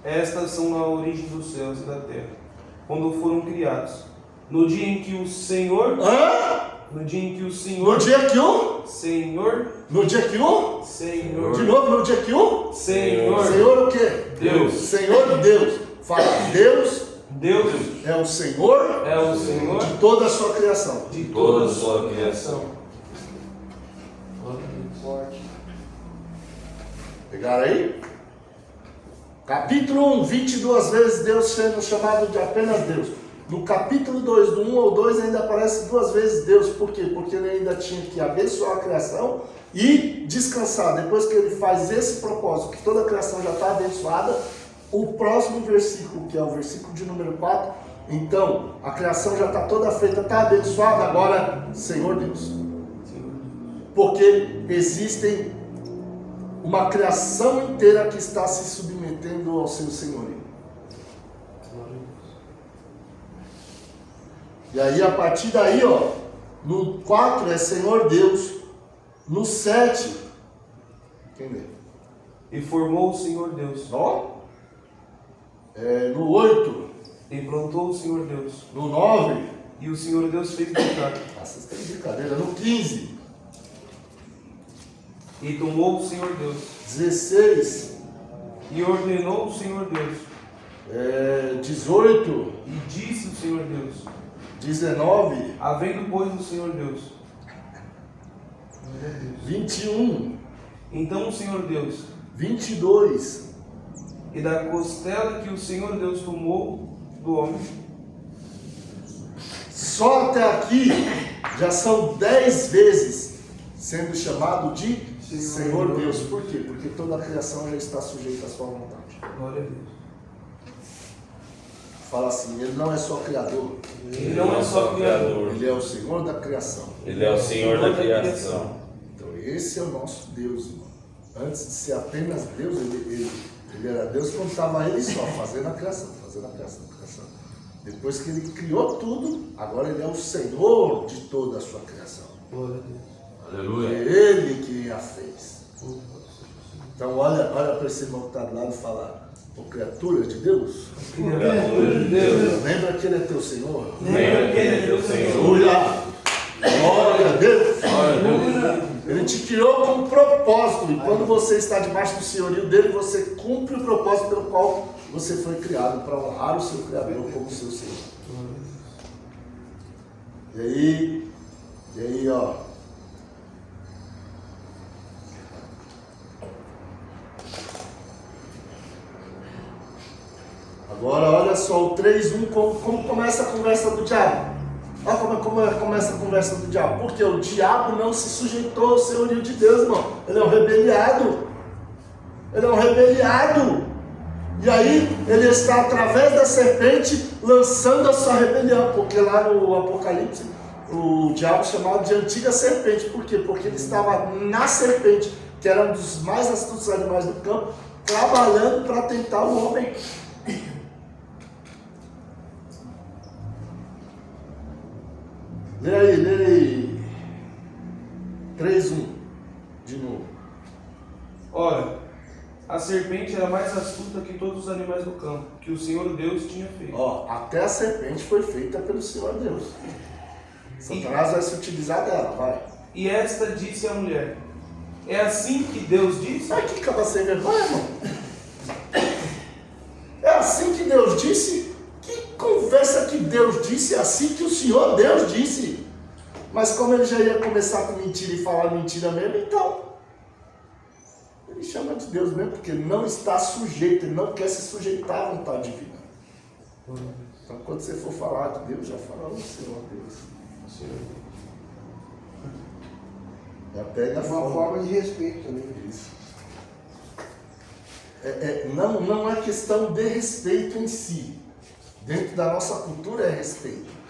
Estas são a origem dos céus e da terra, quando foram criados. No dia em que o Senhor. No dia em que o No Senhor. dia que o? Senhor. No dia que o? Senhor. De novo, no dia que o? Senhor. Senhor o quê? Deus. Senhor Deus. Fala, Deus Deus é o Senhor é o Senhor de toda a sua criação. de toda a sua criação. forte. Pegaram aí? Capítulo 1, 22 vezes Deus sendo chamado de apenas Deus. No capítulo 2, do 1 ao 2, ainda aparece 2 vezes Deus. Por quê? Porque ele ainda tinha que abençoar a criação e descansar. Depois que ele faz esse propósito, que toda a criação já está abençoada, o próximo versículo, que é o versículo de número 4, Então, a criação já está toda feita, está abençoada, agora, Senhor Deus. Porque existem uma criação inteira que está se submetendo ao seu senhorio. E aí, a partir daí, ó, no 4 é Senhor Deus, no 7, quem lê? E formou o Senhor Deus. Ó, no 8, E plantou o Senhor Deus. no 9, E o Senhor Deus fez brotar. vocês têm brincadeira, no 15, E tomou o Senhor Deus. 16, E ordenou o Senhor Deus. 18, E disse o Senhor Deus: 19, havendo, pois, o Senhor Deus. 21, Então o Senhor Deus, 22, e da costela que o Senhor Deus tomou do homem, só até aqui já são 10 vezes sendo chamado de Senhor Deus. Por quê? Porque toda a criação já está sujeita à sua vontade. glória a Deus. Fala assim, ele não é só criador, Ele não é só criador, ele é o Senhor da criação. Ele é o Senhor da criação. Então esse é o nosso Deus, irmão. Antes de ser apenas Deus, ele era Deus quando estava ele só, fazendo a criação. Depois que ele criou tudo, agora ele é o Senhor de toda a sua criação. glória a Deus. É Aleluia. ele que a fez. Então olha para esse irmão que está do lado e fala, ô criatura de Deus, Criatura de Deus, lembra que ele é teu Senhor? Lembra que ele é teu Senhor. Aleluia! Glória a Deus! Glória a Deus. Ele te criou com um propósito, e quando você está debaixo do senhorio dele, você cumpre o propósito pelo qual você foi criado, para honrar o seu Criador como seu Senhor. E aí, ó. Agora olha só o 3:1, como começa a conversa do diabo. Olha como começa a conversa do diabo. Porque o diabo não se sujeitou ao senhorio de Deus, irmão. Ele é um rebeliado. Ele é um rebeliado. E aí ele está através da serpente lançando a sua rebelião. Porque lá no Apocalipse o diabo chamava de antiga serpente. Por quê? Porque ele estava na serpente, que era um dos mais astutos animais do campo, trabalhando para tentar o homem. Lê aí. 3:1. De novo. ora, a serpente era mais astuta que todos os animais do campo, que o Senhor Deus tinha feito. Ó, até a serpente foi feita pelo Senhor Deus. Satanás vai se utilizar dela, vai. E esta disse à mulher: é assim que Deus disse? Sabe que acaba sem vergonha, irmão? É assim que Deus disse? Que conversa que Deus disse? É assim que o Senhor Deus disse. Mas como ele já ia começar com mentira e falar mentira mesmo, então ele chama de Deus mesmo, porque ele não está sujeito, ele não quer se sujeitar à vontade divina. Então quando você for falar de Deus, já fala o Senhor Deus. Já pega a Uma forma de respeito também. Isso. Não é questão de respeito em si. Dentro da nossa cultura é respeito.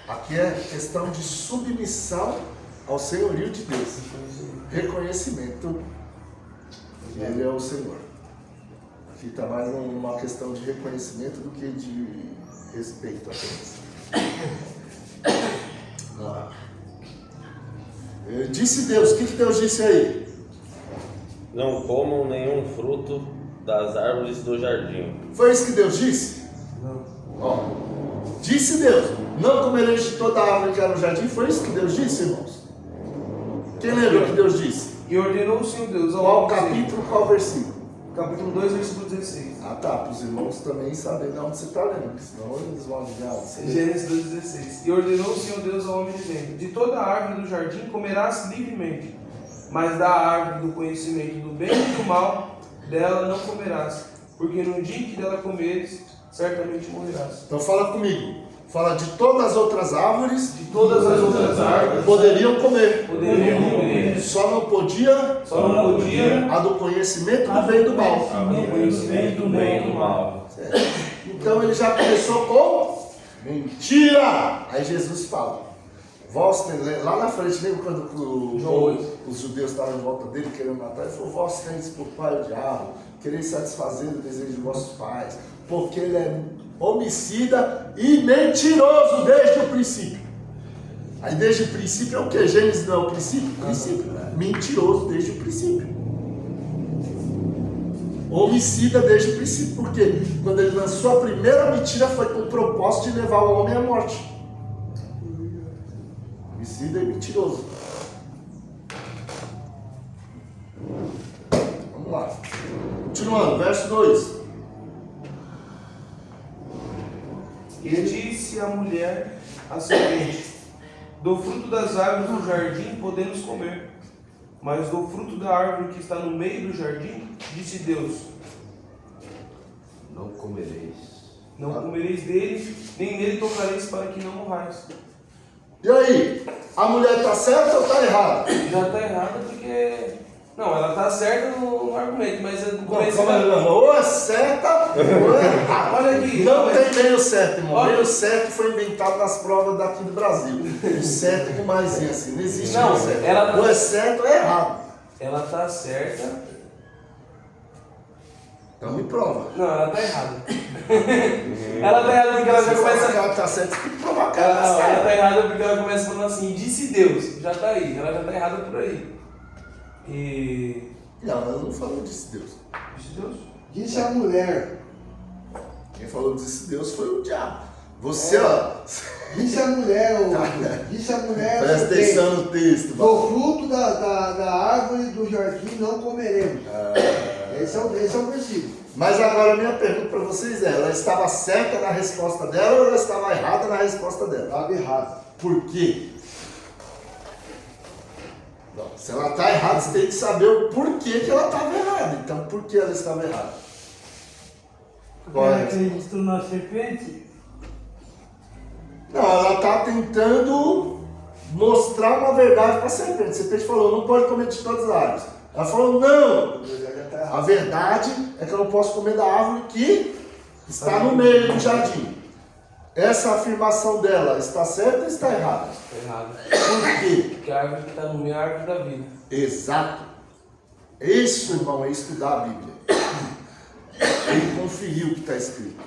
Aqui é questão de submissão ao senhorio de Deus. Reconhecimento que Ele é o Senhor. Aqui está mais uma questão de reconhecimento do que de respeito apenas. Vamos lá. Disse Deus, o que Deus disse aí? Não comam nenhum fruto das árvores do jardim. Foi isso que Deus disse? Não. Ó, disse Deus, não comereis de toda a árvore que há no jardim. Foi isso que Deus disse, irmãos? Quem lembra o que Deus disse? E ordenou o Senhor Deus ao Qual homem, capítulo, qual versículo? capítulo 2, versículo 16. Ah tá, para os irmãos também saberem de onde você está lendo, porque senão eles vão adivinhar onde você lê. Gênesis 2,16. E ordenou o Senhor Deus ao homem, dizendo: de toda a árvore do jardim comerás livremente, mas da árvore do conhecimento do bem e do mal, dela não comerás, porque no dia em que dela comeres, certamente morrerás. Então fala comigo. Fala de todas as outras árvores, De todas as outras árvores poderiam comer. poderiam comer, Só não podia só não podia a do conhecimento do bem e do mal. Do conhecimento do bem e do mal. Então ele já começou com Mentira! Aí Jesus fala. Vós, lá na frente, lembra quando os judeus estavam em volta dele querendo matar? Ele falou, vós tendes por pai o diabo, quereis satisfazer o desejo de vossos pais, porque ele é homicida e mentiroso desde o princípio. Aí desde o princípio é o que? Gênesis não é o princípio? Princípio. Mentiroso desde o princípio. Homicida desde o princípio, porque quando ele lançou a primeira mentira foi com o propósito de levar o homem à morte. Homicida e mentiroso. Vamos lá. Continuando, verso 2. E disse a mulher à serpente: do fruto das árvores do jardim podemos comer, mas do fruto da árvore que está no meio do jardim, disse Deus: Não comereis. não comereis dele, nem nele tocareis, para que não morrais. E aí? A mulher está certa ou está errada? Já está errada porque... Não, ela está certa no argumento, mas no começo... Ou é certa ou é errada. Olha aqui. Não tem meio certo, irmão. Olha. Meio certo foi inventado nas provas daqui do Brasil. O certo com maisinho assim. Não existe Não, meio certo. ela- Ou é certo ou é errado. Ela está certa... Então me prova. Não, ela está errada. Ela está errada porque ela já Você fala que começa... ela está certa, você tem que provar que Ela ela está certa. está errada porque ela começa falando assim, disse Deus. Já está aí, ela já está errada por aí. E... Não, ela não falou disse Deus. Disse Deus? Disse a mulher. Quem falou disse Deus foi o diabo. Você, ó. Disse a mulher, disse a mulher. Presta atenção no texto. Do fruto da árvore do jardim não comeremos. Esse é o versículo. Mas agora a minha pergunta para vocês é: ela estava certa na resposta dela ou ela estava errada na resposta dela? Estava errado. Por quê? Não, se ela está errada, você tem que saber o porquê que ela estava errada. Então, por que ela estava errada? Qual é a Ela resposta? acreditou na serpente. Não, ela está tentando mostrar uma verdade para a serpente. A serpente falou: não pode comer de todas as árvores. Ela falou: não. A verdade é que eu não posso comer da árvore que está no meio do jardim. Essa afirmação dela está certa ou está errada? Está errada. Por quê? Porque a árvore que está no meio é a árvore da vida. Exato. Isso, irmão, é estudar a Bíblia. Ele conferir o que está escrito.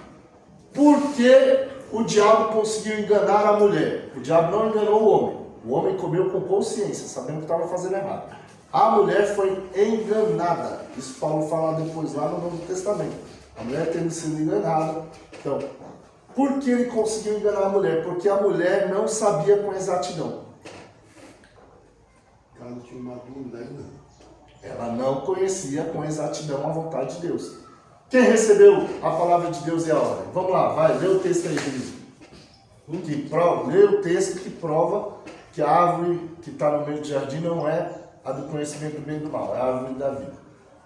Por que o diabo conseguiu enganar a mulher? O diabo não enganou o homem. O homem comeu com consciência, sabendo que estava fazendo errado. A mulher foi enganada. Isso Paulo fala depois lá no Novo Testamento. A mulher tendo sido enganada. Então, por que ele conseguiu enganar a mulher? Porque a mulher não sabia com exatidão. Ela não tinha uma dúvida ainda. Ela não conhecia com exatidão a vontade de Deus. Quem recebeu a palavra de Deus é a hora? Vamos lá, vai, lê o texto aí, querido. Lê o texto que prova que a árvore que está no meio do jardim não é a do conhecimento do bem e do mal, é a árvore da vida.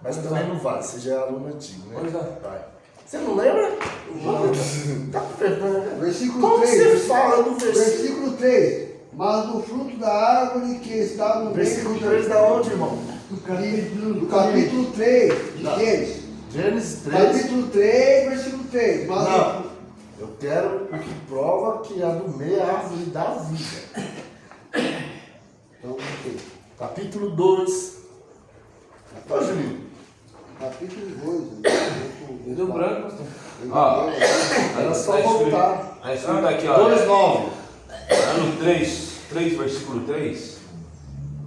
Mas também não vale, você já é aluno antigo, né? Pois é. Vai. Você não lembra? Tá com vergonha, né? Versículo Como 3. você fala do versículo? Versículo 3. Mas do fruto da árvore que está no meio Versículo do 3 da onde, irmão? Do capítulo 3 de Gênesis. Gênesis 3. Capítulo 3, versículo 3. Mas Não, eu quero o que prova que a do meio é a árvore da vida. Então, ok. Capítulo 2. Ô, Juninho. Capítulo 2. Deu branco, pastor. Ó, Era só tá escrito- voltar. tá escrito aqui, ó. 2,9. Lá no 3, versículo 3.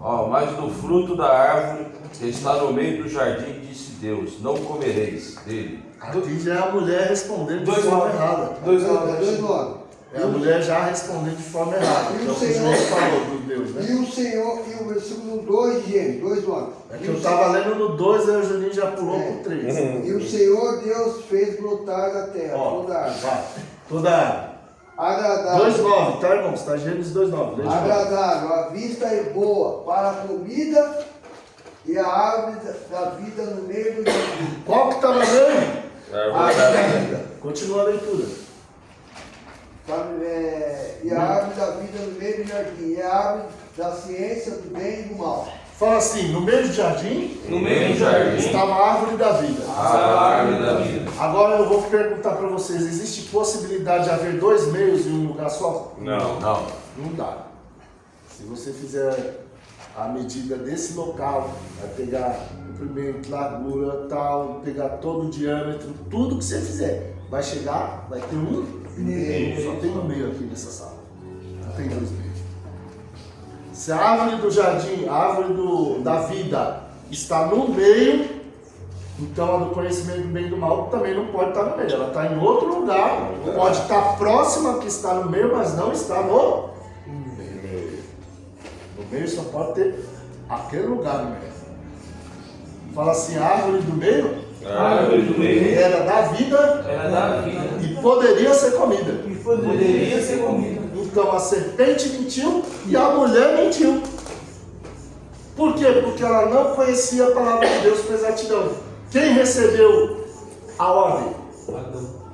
Ó, mas do fruto da árvore que está no meio do jardim, disse Deus: não comereis dele. Aqui já é a mulher respondendo de 2,9. forma errada. 2,9. É a mulher já respondendo de forma errada. Que é o que o João falou do Deus, né? E o Senhor, e o versículo 2 de Gênesis, 2,9. É que eu estava lendo no 2, aí o Juninho já pulou pro 3. E o Senhor Deus fez brotar da terra Ó, toda a árvore. vai. Toda a árvore. Agradável. 2,9, tá, irmão? Está Gênesis 2,9. Lê de novo. Agradável, a vista é boa para a comida e a árvore da vida no meio do jardim. Qual que está no meio? Árvore da vida. Continua a leitura. Sabe, e a árvore da vida no meio do jardim. E a árvore da ciência do bem e do mal. Fala assim, no meio do jardim, No meio do jardim estava a árvore da vida. estava a árvore da vida. Agora eu vou perguntar para vocês, existe possibilidade de haver dois meios em um lugar só? Não. Não dá. Se você fizer a medida desse local, vai pegar comprimento, largura, tal, pegar todo o diâmetro, tudo que você fizer, vai chegar, vai ter um meio. Só tem um meio aqui nessa sala. Não tem dois meios. Se a árvore do jardim, a árvore da vida está no meio, então a do conhecimento do bem e do mal também não pode estar no meio. Ela está em outro lugar, pode estar próxima que está no meio, mas não está no meio. No meio só pode ter aquele lugar no meio. Fala assim, a árvore do meio A árvore do meio era da vida Era da vida. e poderia ser comida. E poderia ser comida. Então a serpente mentiu e a mulher mentiu. Por quê? Porque ela não conhecia a palavra de Deus com exatidão. Quem recebeu a ordem?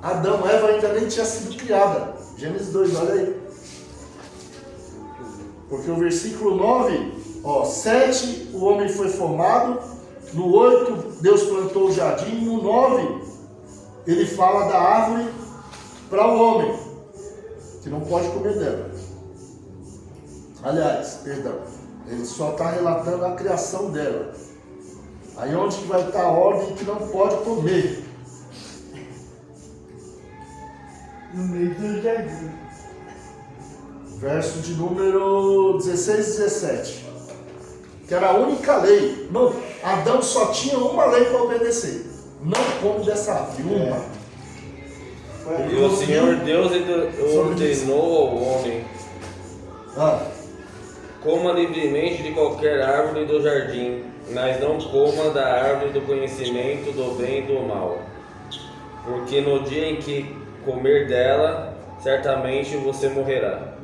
Adão. Eva ainda nem tinha sido criada. Gênesis 2, olha aí. Porque o versículo 9, 7 o homem foi formado, no 8 Deus plantou o jardim, no 9 ele fala da árvore para o homem, que não pode comer dela. Aliás, perdão, ele só está relatando a criação dela. Aí onde que vai estar a ordem que não pode comer? No meio do jardim. Verso de número 16 e 17. Que era a única lei. Não, Adão só tinha uma lei para obedecer. Não come dessa árvore, uma. E o Senhor Deus ordenou ao homem: coma livremente de qualquer árvore do jardim, mas não coma da árvore do conhecimento do bem e do mal. Porque no dia em que comer dela, certamente você morrerá.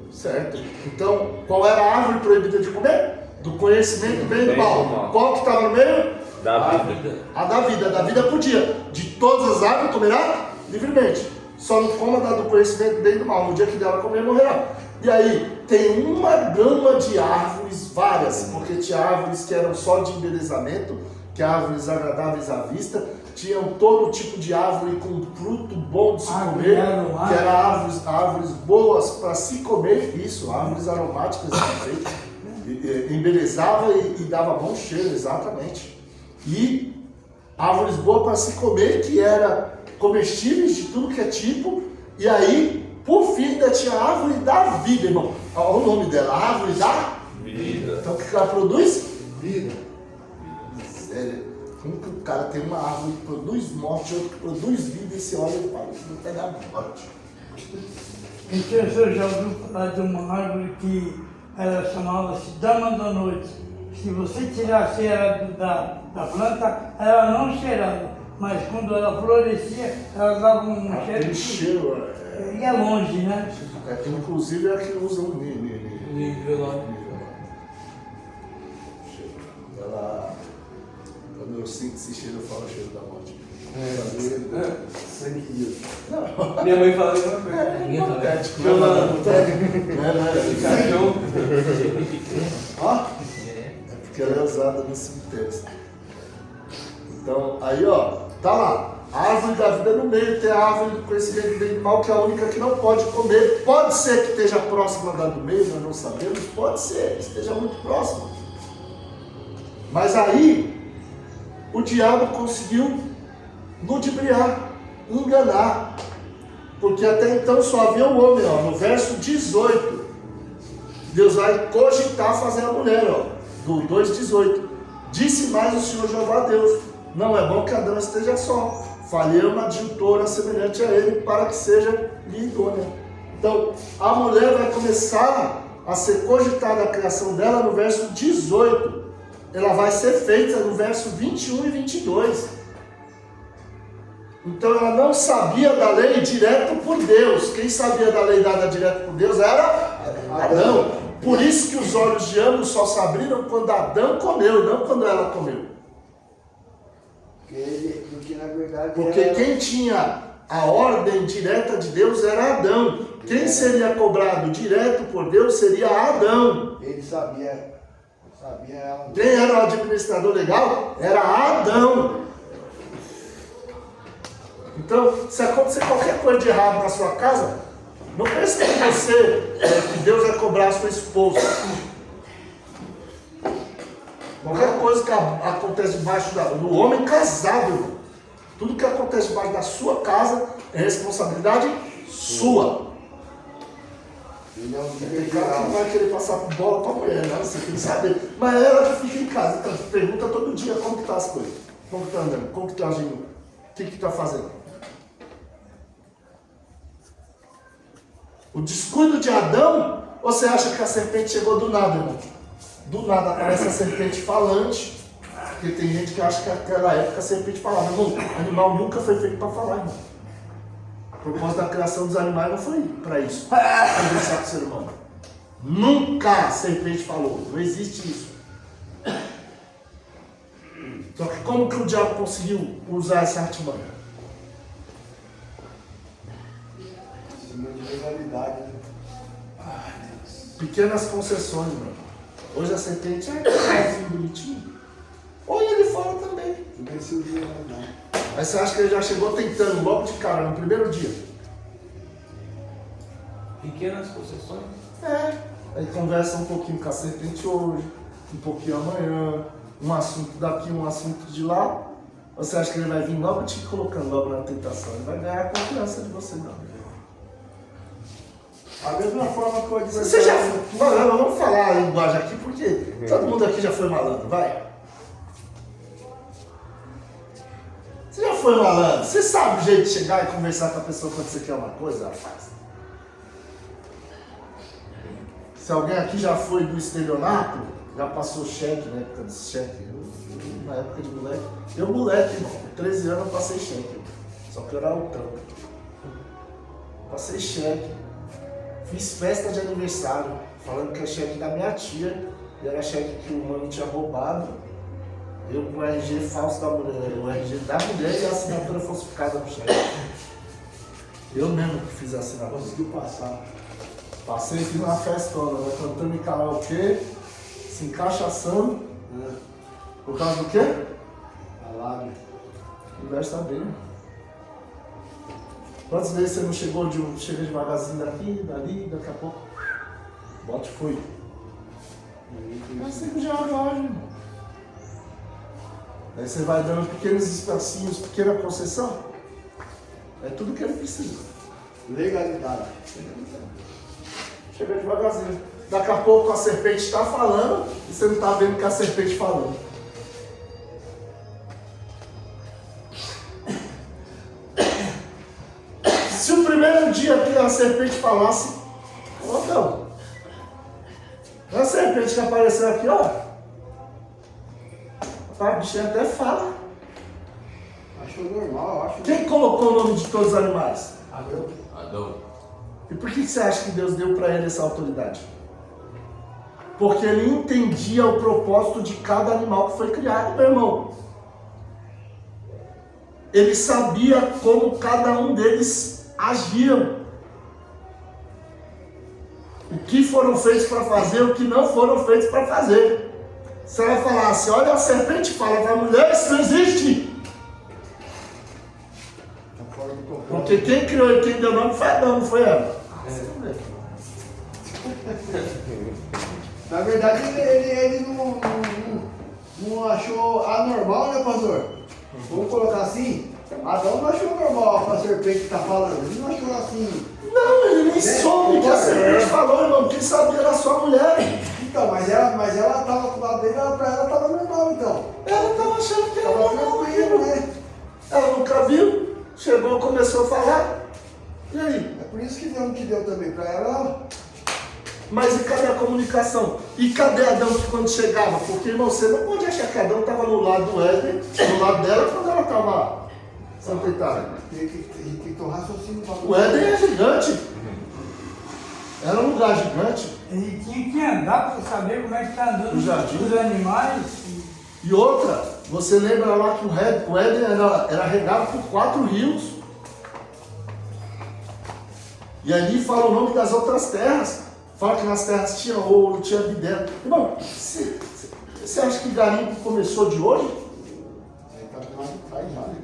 Certo? Então, qual era a árvore proibida de comer? Do conhecimento do bem e do mal. Qual que estava no meio? Da vida. A da vida. A da vida podia. De todas as árvores comerá livremente. Só não coma da do conhecimento do bem e do mal. No dia que dela comer, morrerá. E aí, tem uma gama de árvores, várias, porque tinha árvores que eram só de embelezamento, que árvores agradáveis à vista, tinham todo tipo de árvore com fruto bom de se comer, que eram árvores boas para se comer, isso, árvores aromáticas, embelezava e dava bom cheiro, exatamente. E árvores boas para se comer, que eram comestíveis de tudo que é tipo, e aí, por fim, ainda tinha a árvore da vida, irmão. Olha o nome dela, a árvore da vida. Então o que ela produz? Vida. Sério. Como que o cara tem uma árvore que produz morte, outro que produz vida, e você olha e fala, não tem nada morte. Então o senhor já ouviu falar de uma árvore que ela chamava-se Dama da Noite. Se você tirasse ela da planta, ela não cheirava, mas quando ela florescia, ela dava um cheiro. Aquele cheiro, Ia longe, né? Inclusive é a que usa o Violão. Ela, quando eu sinto esse cheiro, eu falo o cheiro da morte. Sangue de Deus. Minha mãe fala a mesma coisa. Cachorro. É porque ela é usada no cemitério. Então, aí tá lá. A árvore da vida no meio, tem a árvore do conhecimento do bem e do mal, que é a única que não pode comer. Pode ser que esteja próxima da do meio, nós não sabemos. Pode ser, que esteja muito próxima. Mas aí, o diabo conseguiu ludibriar, enganar. Porque até então só havia o homem, no verso 18. Deus vai cogitar fazer a mulher, do 2,18. Disse mais o Senhor Jeová Deus: não é bom que Adão esteja só. Falhei uma adjutora semelhante a ele, para que seja lhe idônea. Então, a mulher vai começar a ser cogitada a criação dela no verso 18. Ela vai ser feita no verso 21 e 22. Então, ela não sabia da lei direto por Deus. Quem sabia da lei dada direto por Deus era Adão. Por isso que os olhos de ambos só se abriram quando Adão comeu, não quando ela comeu. Porque na verdade. Porque quem tinha a ordem direta de Deus era Adão. Quem seria cobrado direto por Deus seria Adão. Ele sabia Sabia ela. Quem era o administrador legal era Adão. Então, se acontecer qualquer coisa de errado na sua casa, não pense que que Deus vai cobrar a sua esposa. Qualquer coisa que acontece debaixo do homem casado, irmão. Tudo que acontece debaixo da sua casa é responsabilidade sua. Ele é um Tem cara que não vai querer passar por bola pra mulher, né? Você tem que saber. Mas é ela que fica em casa, então pergunta todo dia como que tá as coisas. Como que tá andando, como que tá agindo, o que tá fazendo. O descuido de Adão, você acha que a serpente chegou do nada, irmão? Do nada aparece a serpente falante. Porque tem gente que acha que naquela época a serpente falava. Irmão, animal nunca foi feito para falar, irmão. O propósito da criação dos animais não foi para isso. Conversar com o ser humano. Nunca a serpente falou. Não existe isso. Só que como que o diabo conseguiu usar essa artimanha? Em cima de legalidade, né? Pequenas concessões, mano. Hoje a serpente é assim, bonitinho. Olha ele fora também. Não precisa de legalidade. Aí você acha que ele já chegou tentando logo de cara, no primeiro dia? Pequenas concessões. É. Aí conversa um pouquinho com a serpente hoje, um pouquinho amanhã, um assunto daqui, um assunto de lá. Você acha que ele vai vir logo te colocando logo na tentação? Ele vai ganhar a confiança de você, não. A mesma forma que o adversário... Você já... Vamos falar a linguagem aqui, porque todo mundo aqui já foi malandro, vai. Você já foi malandro? Você sabe o jeito de chegar e conversar com a pessoa quando você quer uma coisa? Ela faz. Se alguém aqui já foi do estelionato, já passou cheque, na época desse cheque. Na época de moleque. Eu moleque, irmão, com 13 anos eu passei cheque. Irmão. Só que eu era altão. Passei cheque. Fiz festa de aniversário, falando que é cheque da minha tia. E era cheque que o mano tinha roubado. Eu com o RG falso da mulher, o RG da mulher e a assinatura falsificada no cheque. Eu mesmo que fiz a assinatura. Conseguiu passar. Passei, fiz uma festona, né? Cantando em karaokê, se encaixaçando. Por causa do quê? A lábia. Conversa bem. Quantas vezes você não chega devagarzinho daqui, dali, daqui a pouco? Bote foi. Mas sempre já age, irmão. Aí você vai dando pequenos espacinhos, pequena concessão. É tudo que ele precisa. Legalidade. Chega devagarzinho. Daqui a pouco a serpente está falando e você não está vendo que a serpente falando. Se o primeiro dia que a serpente falasse, ó, não. A serpente que apareceu aqui, ó. A bichinha até fala. Achou normal, eu acho. Quem colocou o nome de todos os animais? Adão. E por que você acha que Deus deu para ele essa autoridade? Porque ele entendia o propósito de cada animal que foi criado, meu irmão. Ele sabia como cada um deles agiam. O que foram feitos para fazer, o que não foram feitos para fazer. Se ela falasse, olha a serpente fala para a mulher, isso não existe. Porque quem criou e quem deu nome foi Adão, não foi ela. Na verdade, ele não achou anormal, né, pastor? Vamos colocar assim? Adão não achou normal com a serpente que está falando. Ele não achou assim. Não, ele nem soube que a serpente falou, irmão. Quem sabia era sua mulher. Então, mas ela estava do lado dele, pra ela estava normal, então. Ela estava achando que era Estava normal, tranquilo, né? né? Ela nunca viu, chegou, começou a falar. E aí? É por isso que Deus não te deu também, para ela. Mas e cadê a comunicação? E cadê Adão que quando chegava? Porque, irmão, você não pode achar que Adão estava no lado do Éden, no lado dela, quando ela estava santificada. Tem que ter um raciocínio para O Éden é gigante. Era um lugar gigante. Ele tinha que andar para saber como é que está andando O jardim. os animais. E outra, você lembra lá que o Éden era regado por 4 rios. E ali fala o nome das outras terras. Fala que nas terras tinha ouro, tinha vidro. Irmão, Você acha que garimpo começou de hoje? Tá lá de trás já, né?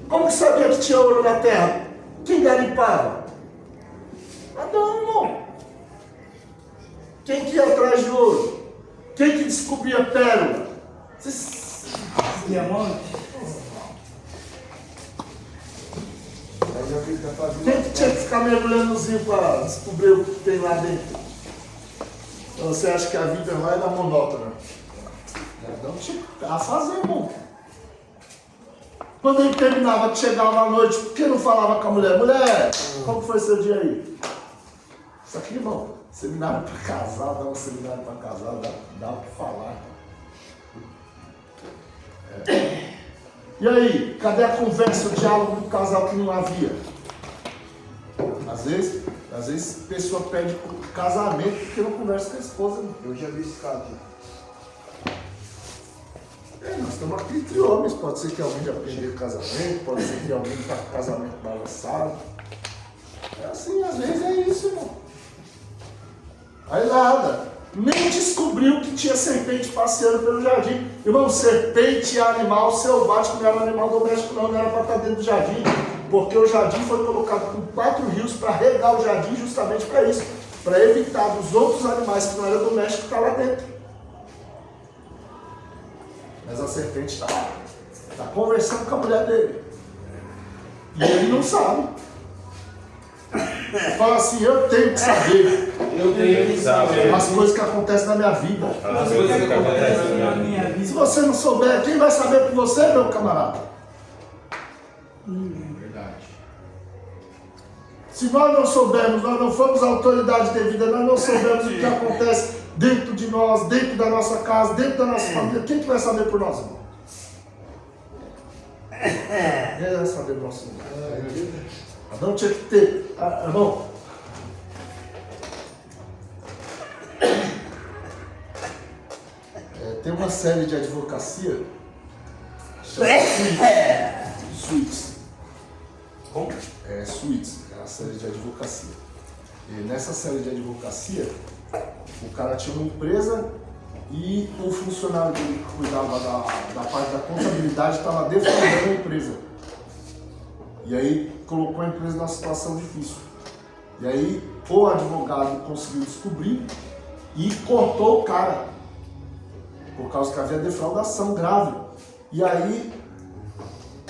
Como que sabia que tinha ouro na terra? Quem garimpava? Adão, irmão. Quem que ia atrás de ouro? Quem que descobria pérola? Diamante. Aí já fica fazendo. Quem que tinha que ficar mergulhando no rio para descobrir o que tem lá dentro? Então, você acha que a vida não era monótona? Adão tinha a fazer, irmão. Quando ele terminava, que chegava à noite, por que não falava com a mulher? Mulher, como foi seu dia aí? Isso aqui, irmão, seminário para casar, dá um seminário para casar, dá o que falar. E aí, cadê a conversa, o diálogo do casal que não havia? Às vezes a pessoa pede casamento porque não conversa com a esposa. Né? Eu já vi esse caso. Nós estamos aqui entre homens, pode ser que alguém já perdeu o casamento, pode ser que alguém está com o casamento balançado. É assim, às vezes é isso, irmão. Aí nada, nem descobriu que tinha serpente passeando pelo jardim. Irmão, serpente é animal selvagem, não era animal doméstico não era para estar dentro do jardim. Porque o jardim foi colocado com 4 rios para regar o jardim justamente para isso. Para evitar dos outros animais que não eram domésticos estar lá dentro. Mas a serpente está conversando com a mulher dele. E ele não sabe. Fala assim, eu tenho que saber. Eu tenho que saber. As coisas que acontecem na minha vida. As coisas que acontecem Na minha Se vida. você não souber, quem vai saber por você, meu camarada? Verdade. Se nós não soubermos, nós não formos a autoridade devida, nós não soubermos o que acontece dentro de nós, dentro da nossa casa, dentro da nossa família, quem que vai saber por nós, irmão? Quem vai saber por nós, irmão? Adão tinha que ter, irmão. Tem uma série de advocacia chamada Suits. Como? Suits, é uma série de advocacia. E nessa série de advocacia, o cara tinha uma empresa e o funcionário dele que cuidava da parte da contabilidade estava defraudando a empresa. E aí colocou a empresa numa situação difícil. E aí o advogado conseguiu descobrir e cortou o cara. Por causa que havia defraudação grave. E aí,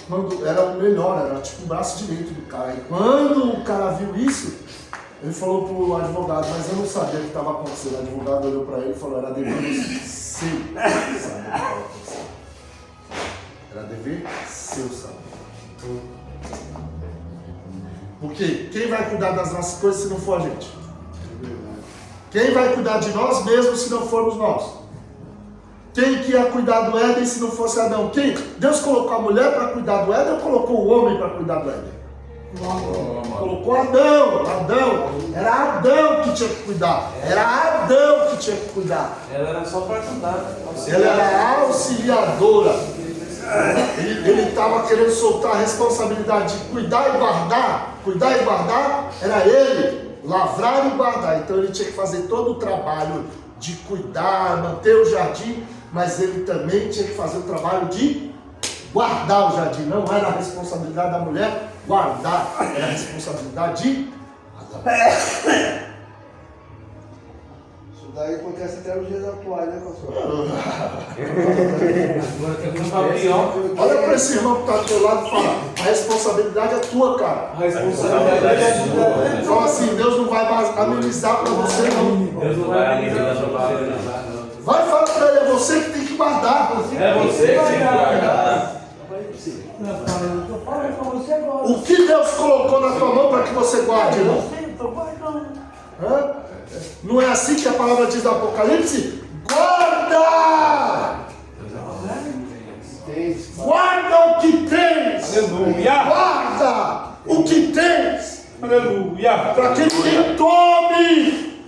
quando era o melhor, era tipo o braço direito do cara. E quando o cara viu isso, ele falou pro advogado, mas eu não sabia o que estava acontecendo. O advogado olhou para ele e falou, era dever seu saber o que estava acontecendo. Era dever seu saber. Porque quem vai cuidar das nossas coisas se não for a gente? Quem vai cuidar de nós mesmos se não formos nós? Quem que ia cuidar do Éden se não fosse Adão? Quem? Deus colocou a mulher para cuidar do Éden ou colocou o homem para cuidar do Éden? Colocou Adão. Era Adão que tinha que cuidar. Era Adão que tinha que cuidar. Ela era só para ajudar. Ela era auxiliadora. Ele estava querendo soltar a responsabilidade de cuidar e guardar. Cuidar e guardar era ele. Lavrar e guardar. Então ele tinha que fazer todo o trabalho de cuidar, manter o jardim, mas ele também tinha que fazer o trabalho de guardar o jardim. Não era a responsabilidade da mulher guardar, era a responsabilidade de Adão. Isso daí acontece até nos dias atuais, né, pastor? Olha para esse irmão que está do teu lado e fala, a responsabilidade é tua, cara. A responsabilidade é sua. Fala assim, Deus não vai mais amenizar para você não. Deus não vai amenizar para você, não. Vai falar para ele, é você que tem que guardar. É você que tem que guardar. Eu falo pra você agora. O que Deus colocou na tua mão para que você guarde, irmão? Eu sei, estou guardando. Hã? Não é assim que a palavra diz no Apocalipse? Guarda! Guarda o que tens! Aleluia! Guarda o que tens! Aleluia! Para que ninguém tome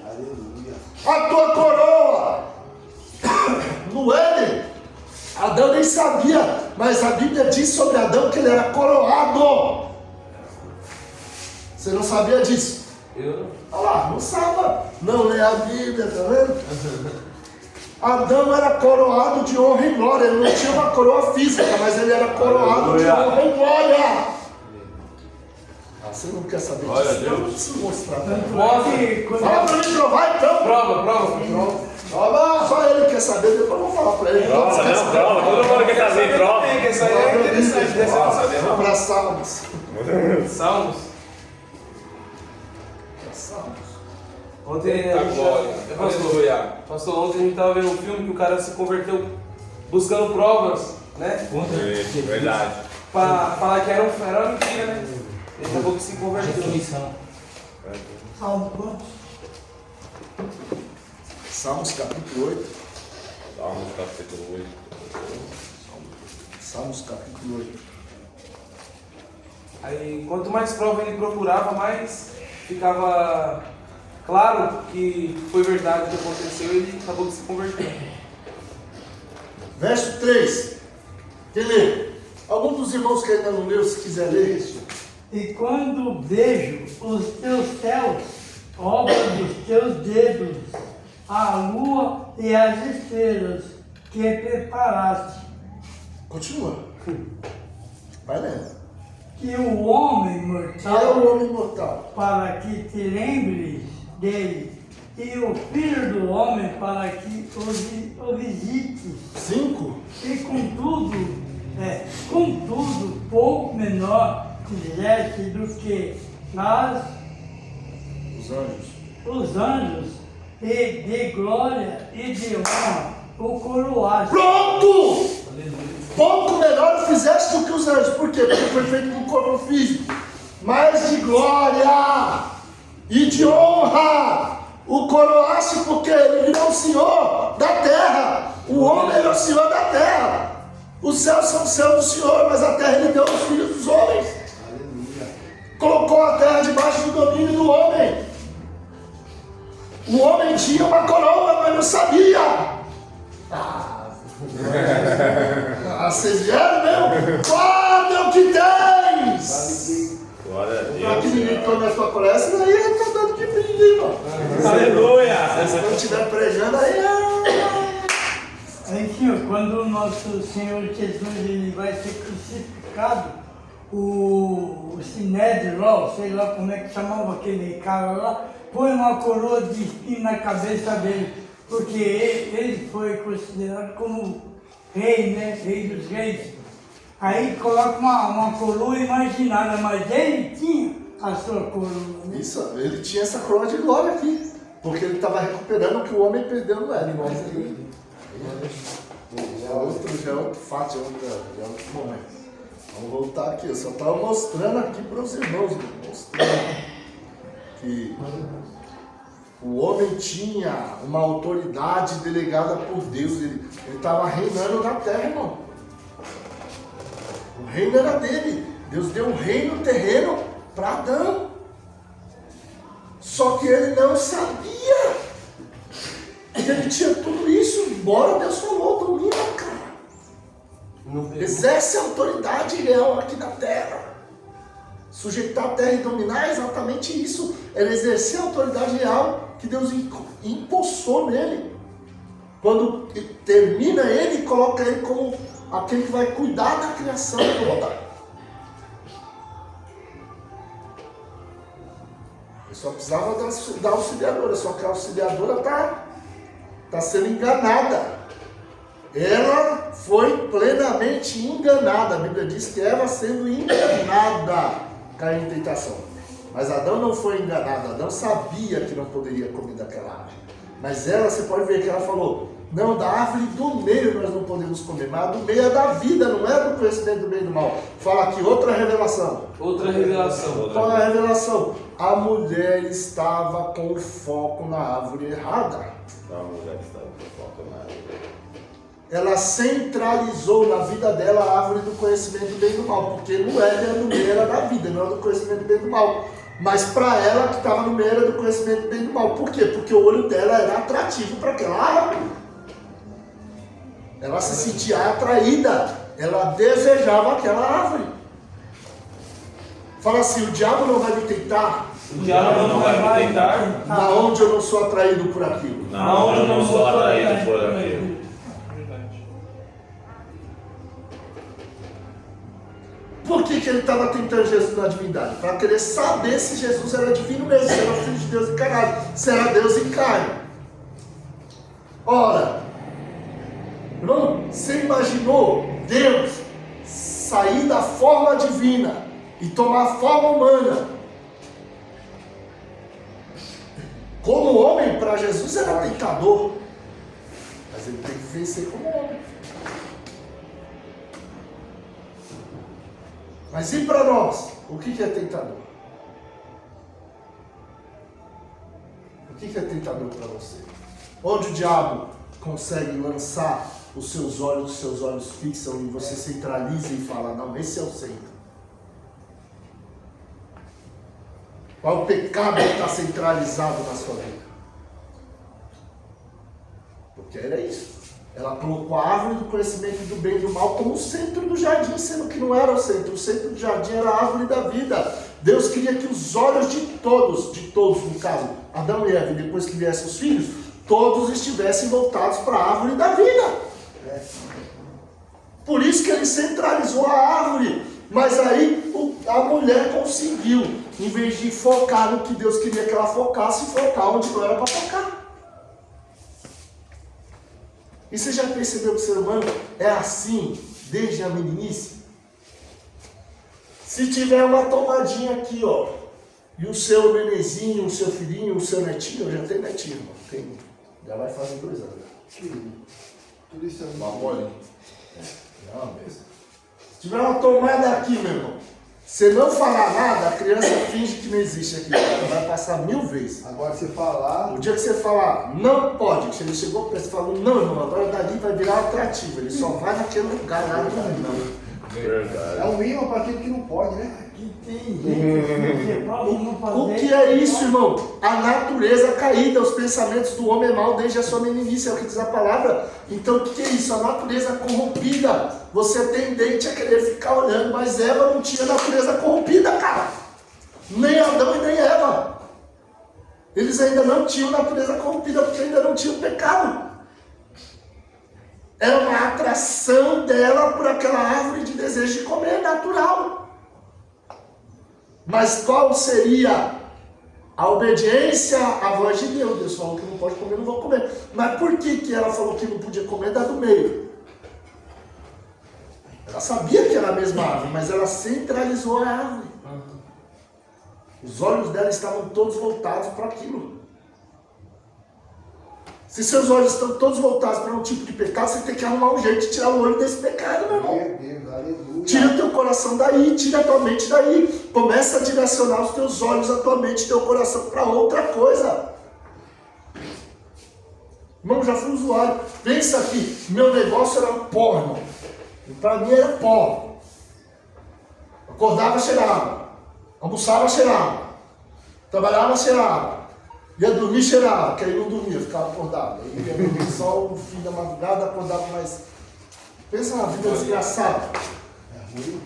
a tua coroa! No Éden, Adão nem sabia, mas a Bíblia diz sobre Adão que ele era coroado. Você não sabia disso? Eu Olha lá, não sabe, não lê a Bíblia, tá vendo? Adão era coroado de honra e glória. Ele não tinha uma coroa física, mas ele era coroado de honra e glória. Ah, você não quer saber Glória disso? a Deus. Eu não preciso mostrar. Mostra. Fala pra mim provar então. Prova. Só ele quer saber, depois eu vou falar pra ele. Prova, não, prova. Todo mundo quer saber, prova. Tem que essa aí é interessante, deve ser pra saber. Vamos pra Salmos. Salmos. Ontem a gente pastor, ontem a gente tava vendo um filme que o cara se converteu buscando provas, né? Verdade. Pra falar que era uma mentira, né? Ele acabou que se converteu. Salmo quanto? Salmos capítulo 8. Salmos capítulo 8. Salmos capítulo 8. Aí quanto mais prova ele procurava, mais ficava claro que foi verdade o que aconteceu e ele acabou que se converteu. Verso 3. Quem lê? Algum dos irmãos que ainda não leu, se quiser ler isso. E quando vejo os teus céus, obra dos teus dedos, a lua e as estrelas que preparaste, Continua. Vai lendo. que o homem Que é mortal, o homem mortal. para que te lembres dele, e o filho do homem, para que o visites. 5. E contudo, pouco menor fizeste do que Os anjos. os anjos, e de glória e de honra o coroaste. Pronto! Pouco melhor fizeste do que os anjos. Por quê? Porque foi feito com corpo físico. Mas de glória e de honra o coroaste, porque ele virou o Senhor da terra. O homem é o Senhor da terra. Os céus são o céu do Senhor, mas a terra ele deu aos filhos dos homens. Colocou a terra debaixo do domínio do homem. O homem tinha uma coroa, mas não sabia. Vocês vieram mesmo? Guarda é o que tens! Glória a Pra que Deus. ninguém tome a tua coroa, essa daí é tá dando que brilho, irmão. Aleluia. Se não estiver pregando, aí Aí, Senhor, quando o nosso Senhor Jesus ele vai ser crucificado, o Sinédrio lá, sei lá como é que chamava aquele cara lá, põe uma coroa de espinho na cabeça dele, porque ele foi considerado como rei, né? Rei dos reis. Aí coloca uma coroa imaginária, mas ele tinha a sua coroa. Né? Isso, ele tinha essa coroa de glória aqui. Porque ele estava recuperando o que o homem perdeu no Éden. Já é outro fato, já é outro momento. Vamos voltar aqui. Eu só estava mostrando aqui para os irmãos, mostrando que o homem tinha uma autoridade delegada por Deus. Ele estava reinando na terra, irmão. O reino era dele. Deus deu um reino terreno para Adão. Só que ele não sabia que ele tinha tudo isso, embora Deus falou, domina, cara. Exerce a autoridade real aqui na terra. Sujeitar a terra e dominar é exatamente isso. Era exercer a autoridade real que Deus impulsou nele. Quando termina ele, coloca ele como aquele que vai cuidar da criação toda. Ele só precisava da auxiliadora, só que a auxiliadora está sendo enganada. Ela foi plenamente enganada. A Bíblia diz que Eva sendo enganada caiu em tentação. Mas Adão não foi enganado. Adão sabia que não poderia comer daquela árvore. Mas ela, você pode ver que ela falou, não, da árvore do meio nós não podemos comer. Mas a do meio é da vida, não é do conhecimento do bem e do mal. Fala aqui, outra revelação. Outra revelação. Qual é a revelação? A mulher estava com o foco na árvore errada. A mulher estava com foco na árvore. Ela centralizou na vida dela a árvore do conhecimento do bem e do mal, porque no Éden, no meio era da vida, não era do conhecimento do bem e do mal. Mas para ela que estava no meio era do conhecimento do bem e do mal. Por quê? Porque o olho dela era atrativo para aquela árvore. Ela se sentia atraída, ela desejava aquela árvore. Fala assim, o diabo não vai me tentar O diabo não vai me tentar. Na onde eu não sou atraído por aquilo. Não, eu não sou atraído por aquilo. Por que ele estava tentando Jesus na divindade? Para querer saber se Jesus era divino mesmo, se era o Filho de Deus encarnado, se era Deus em carne. Ora, irmão, você imaginou Deus sair da forma divina e tomar a forma humana? Como homem, para Jesus era tentador, mas ele tem que vencer como homem. Mas e para nós? O que é tentador? O que é tentador para você? Onde o diabo consegue lançar os seus olhos fixam e você centraliza e fala, não, esse é o centro. Qual o pecado que está centralizado na sua vida? Porque era isso. Ela colocou a árvore do conhecimento do bem e do mal como o centro do jardim, sendo que não era o centro. O centro do jardim era a árvore da vida. Deus queria que os olhos de todos no caso, Adão e Eva, e depois que viessem os filhos, todos estivessem voltados para a árvore da vida. Por isso que ele centralizou a árvore. Mas aí a mulher conseguiu, em vez de focar no que Deus queria que ela focasse, focar onde não era para focar. E você já percebeu que o ser humano é assim desde a meninice? Se tiver uma tomadinha aqui, ó, e o seu nenezinho, o seu filhinho, o seu netinho, eu já tenho netinho, irmão, já vai fazer 2 anos. Tudo isso é Uma bolinha. Não, mesmo. Se tiver uma tomada aqui, meu irmão, você não falar nada, a criança finge que não existe aqui. Ela vai passar 1000 vezes. Agora você falar, O dia que você falar, não pode, que ele chegou para você e falou, não, irmão, agora dali vai virar atrativo. Ele só vai naquele lugar lá, não. é um imã para aquele que não pode, né? Que tem gente que fala não fazer. O que é isso, irmão? A natureza caída, os pensamentos do homem é mau desde a sua meninice, é o que diz a palavra. Então o que é isso? A natureza corrompida. Você é tendente a querer ficar olhando, mas Eva não tinha natureza corrompida, cara. Nem Adão e nem Eva. Eles ainda não tinham natureza corrompida, porque ainda não tinham pecado. Era uma atração dela por aquela árvore de desejo de comer, natural. Mas qual seria a obediência à voz de Deus? Deus falou que não pode comer, não vou comer. Mas por que ela falou que não podia comer da do meio? Ela sabia que era a mesma árvore, mas ela centralizou a árvore. Os olhos dela estavam todos voltados para aquilo. Se seus olhos estão todos voltados para um tipo de pecado, você tem que arrumar um jeito de tirar o olho desse pecado, meu irmão. Meu Deus, aleluia. Tira o teu coração daí, tira a tua mente daí. Começa a direcionar os teus olhos, a tua mente, teu coração para outra coisa. Irmão, já fui usuário. Pensa aqui, meu negócio era pó, irmão. Para mim era pó. Acordava, cheirava. Almoçava, cheirava. Trabalhava, cheirava. Ia dormir, cheirava, que aí não dormia, ficava acordado. Aí ia dormir só o fim da madrugada, acordava mais. Pensa na vida desgraçada. É ruim.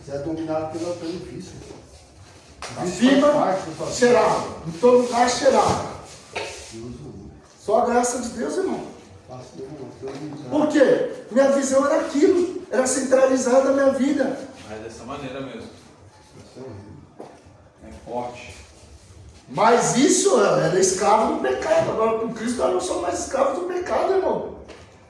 Você é dominado pelo vício. Acima, cheirava. Em todo lugar, cheirava. Só a graça de Deus, irmão. Por quê? Minha visão era aquilo. Era centralizada a minha vida. Mas dessa maneira mesmo. É forte. Mas isso era escravo do pecado. Agora com Cristo nós não somos mais escravos do pecado, irmão.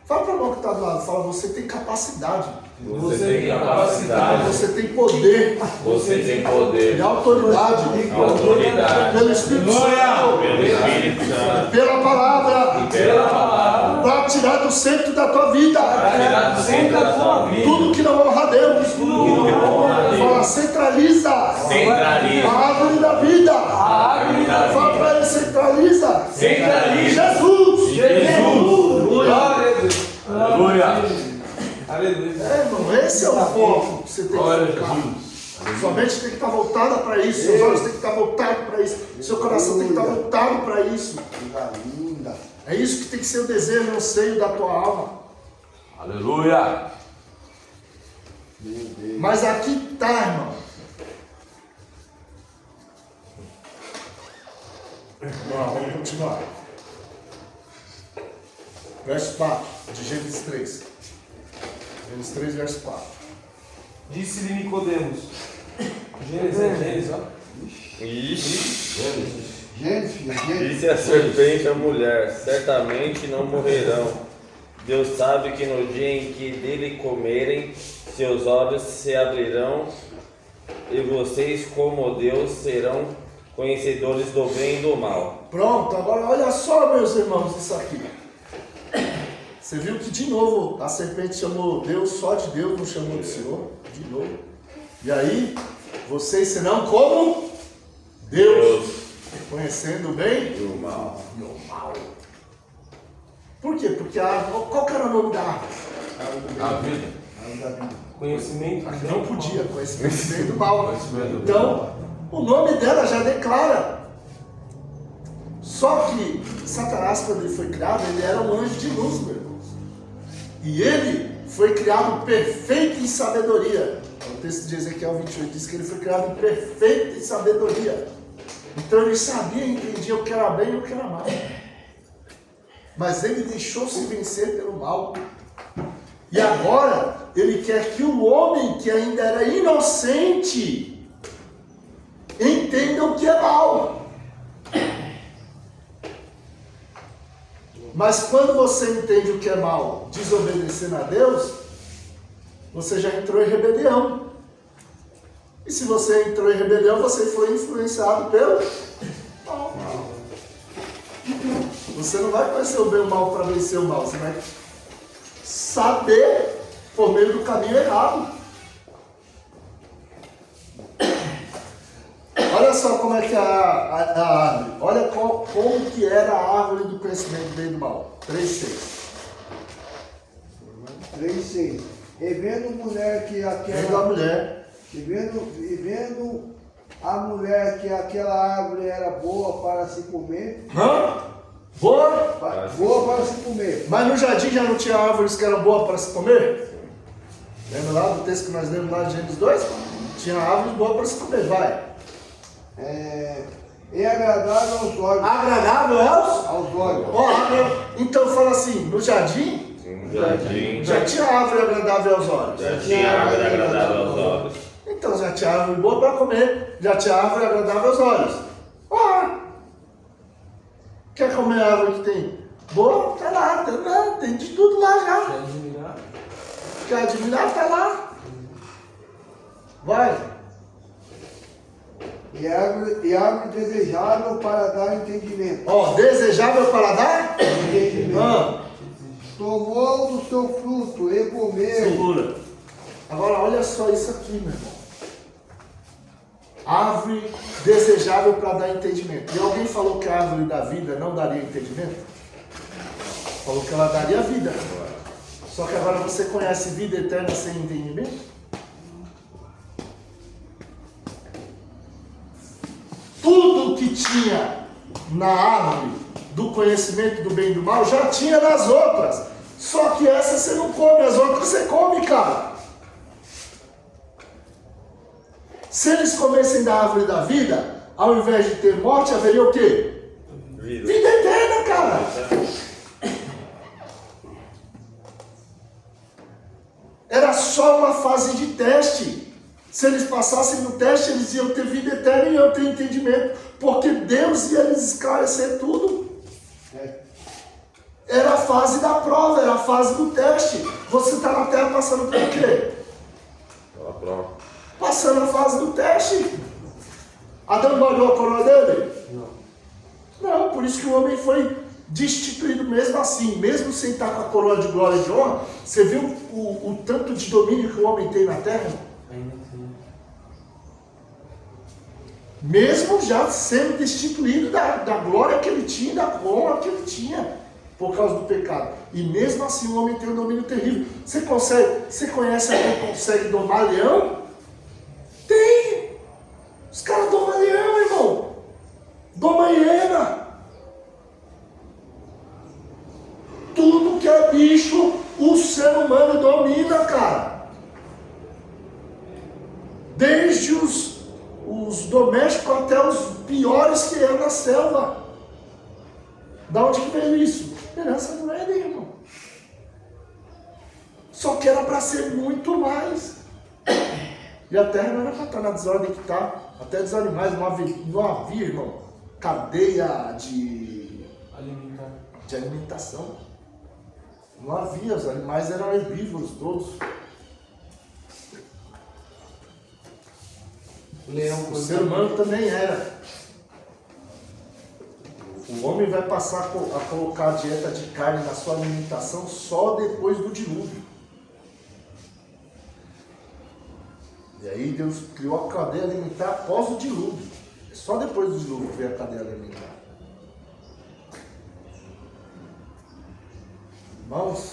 Fala para o irmão que está do lado. Fala, você tem capacidade. Você tem capacidade. Você tem poder. Você tem poder. E autoridade. Autoridade. Pelo Espírito Santo. Pelo Espírito Santo. Pela palavra. Pela palavra. Para tirar do centro da tua vida. Tirar do centro da tua vida. Tudo que não honra a Deus. Fala, centraliza. Centraliza. A árvore da vida. Fala para ele, centraliza. Centraliza. Jesus. Glória a Deus. Aleluia. Aleluia. Irmão, esse é o foco que você tem que Glória a focar. Jesus. Sua mente tem que estar voltada para isso, seus olhos têm que estar voltados para isso, seu coração tem que estar voltado para isso. Coisa linda. É isso que tem que ser o desejo, o anseio da tua alma. Aleluia. Meu Deus. Mas aqui está, irmão. Vamos continuar. Verso 4, de Gênesis 3. Gênesis 3, verso 4. Disse-lhe Nicodemos. Gênesis, ó. Ixi. Gênesis, filho, Gênesis. Disse a serpente à mulher: certamente não morrerão. Deus sabe que no dia em que dele comerem, seus olhos se abrirão e vocês, como Deus, serão conhecedores do bem e do mal. Pronto, agora olha só, meus irmãos, isso aqui. Você viu que de novo a serpente chamou Deus só de Deus, não chamou de Senhor, de novo. E aí, vocês serão como Deus, conhecendo o bem E o mal. e o mal. Por quê? Porque a árvore, qual que era o nome da árvore? A vida. Árvore da vida. Conhecimento. Aqui não podia, conhecimento do bem e do mal. Conhecimento do bem e do Então, o nome dela já declara. Só que Satanás, quando ele foi criado, ele era um anjo de luz, meu irmão. E ele foi criado perfeito em sabedoria. O texto de Ezequiel 28 diz que ele foi criado perfeito em sabedoria. Então ele sabia e entendia o que era bem e o que era mal. Mas ele deixou-se vencer pelo mal. E agora ele quer que o homem que ainda era inocente entenda o que é mal. Mas quando você entende o que é mal, desobedecendo a Deus, você já entrou em rebelião. E se você entrou em rebelião, você foi influenciado pelo mal. Você não vai conhecer o bem e o mal para vencer o mal. Você vai saber por meio do caminho errado. Olha só como é que é a árvore. Olha como que era a árvore do conhecimento do bem e do mal. 3:6. 3:6. E vendo mulher que Vendo a aquela. mulher. E vendo a mulher que aquela árvore era boa para se comer. Boa. Boa para se comer. Mas no jardim já não tinha árvores que eram boas para se comer? Lembra lá do texto que nós lemos lá de Gênesis 2? Tinha árvores boas para se comer, vai. É agradável aos olhos. Agradável aos? Aos olhos. Ó, então fala assim, no jardim Jardim. já tinha árvore agradável aos olhos. Já tinha árvore agradável aos olhos. Então já tinha árvore boa para comer, já tinha árvore agradável aos olhos. Quer comer a árvore que tem boa? Tá lá, tem de tudo lá já. Quer admirar? Quer admirar? Tá lá. Vai. E árvore desejável para dar entendimento. Ó, desejável para dar? Entendimento. Tomou do seu fruto e comeu. Segura. Agora olha só isso aqui, meu irmão. Árvore desejável para dar entendimento. E alguém falou que a árvore da vida não daria entendimento? Falou que ela daria vida. Só que agora você conhece vida eterna sem entendimento? Tudo que tinha na árvore do conhecimento do bem e do mal já tinha nas outras. Só que essa você não come, as outras você come, cara. Se eles comessem da árvore da vida, ao invés de ter morte, haveria o quê? Vida eterna, cara. Era só uma fase de teste. Se eles passassem no teste, eles iam ter vida eterna e iam ter entendimento. Porque Deus ia lhes esclarecer tudo. Era a fase da prova, era a fase do teste. Você está na terra passando por quê? Pela prova. Passando a fase do teste. Adão guardou a coroa dele? Não, por isso que o homem foi destituído mesmo assim, mesmo sem estar com a coroa de glória e de honra. Você viu o tanto de domínio que o homem tem na terra? Mesmo já sendo destituído da glória que ele tinha, da honra que ele tinha, por causa do pecado. E mesmo assim o homem tem um domínio terrível. Você conhece alguém que consegue domar leão? Tem! Os caras domam leão, irmão! Doma hiena! Tudo que é bicho, o ser humano domina, cara. Desde os domésticos até os piores que é na selva. Da onde que veio isso? Herança do Éden, irmão. Só que era para ser muito mais. E a terra não era para estar na desordem que está. Até dos animais não havia, irmão, cadeia de alimentação. Não havia, os animais eram herbívoros todos. O ser humano também era. O homem vai passar a colocar a dieta de carne na sua alimentação só depois do dilúvio. E aí Deus criou a cadeia alimentar após o dilúvio. Só depois do dilúvio veio a cadeia alimentar. Irmãos,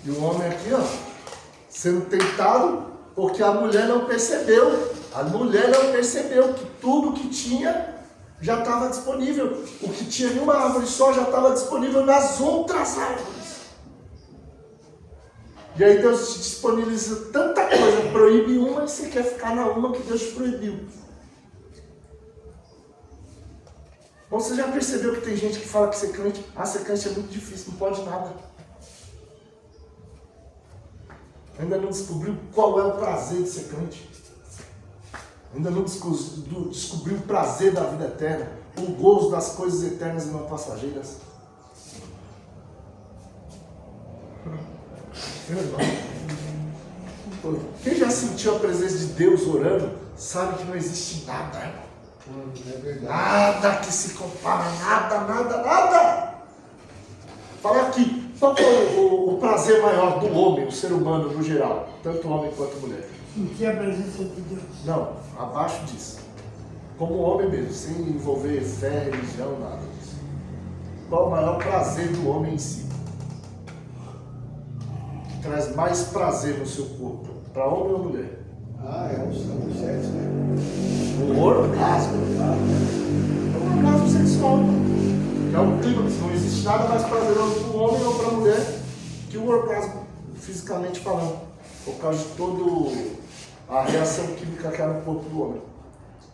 e o homem aqui, ó, sendo tentado porque a mulher não percebeu. A mulher não percebeu que tudo que tinha já estava disponível. O que tinha em uma árvore só já estava disponível nas outras árvores. E aí Deus te disponibiliza tanta coisa, proíbe uma e você quer ficar na uma que Deus te proibiu. Bom, você já percebeu que tem gente que fala que ser crente é muito difícil, não pode nada. Ainda não descobriu qual é o prazer de ser crente. Ainda não descobriu o prazer da vida eterna, o gozo das coisas eternas e não passageiras. Quem já sentiu a presença de Deus orando, sabe que não existe nada, irmão. Nada que se compara, nada. Fala aqui, qual é o prazer maior do homem, o ser humano no geral, tanto homem quanto mulher? Sentir a presença de Deus. Não, abaixo disso. Como homem mesmo, sem envolver fé, religião, nada disso. Qual o maior prazer do homem em si? Que traz mais prazer no seu corpo, para homem ou mulher? É o sexo, né? O orgasmo. É um orgasmo sexual. É um clímax. Não existe nada mais prazeroso para o homem ou para a mulher que o orgasmo, fisicamente falando. Por causa de toda a reação química que há no corpo do homem.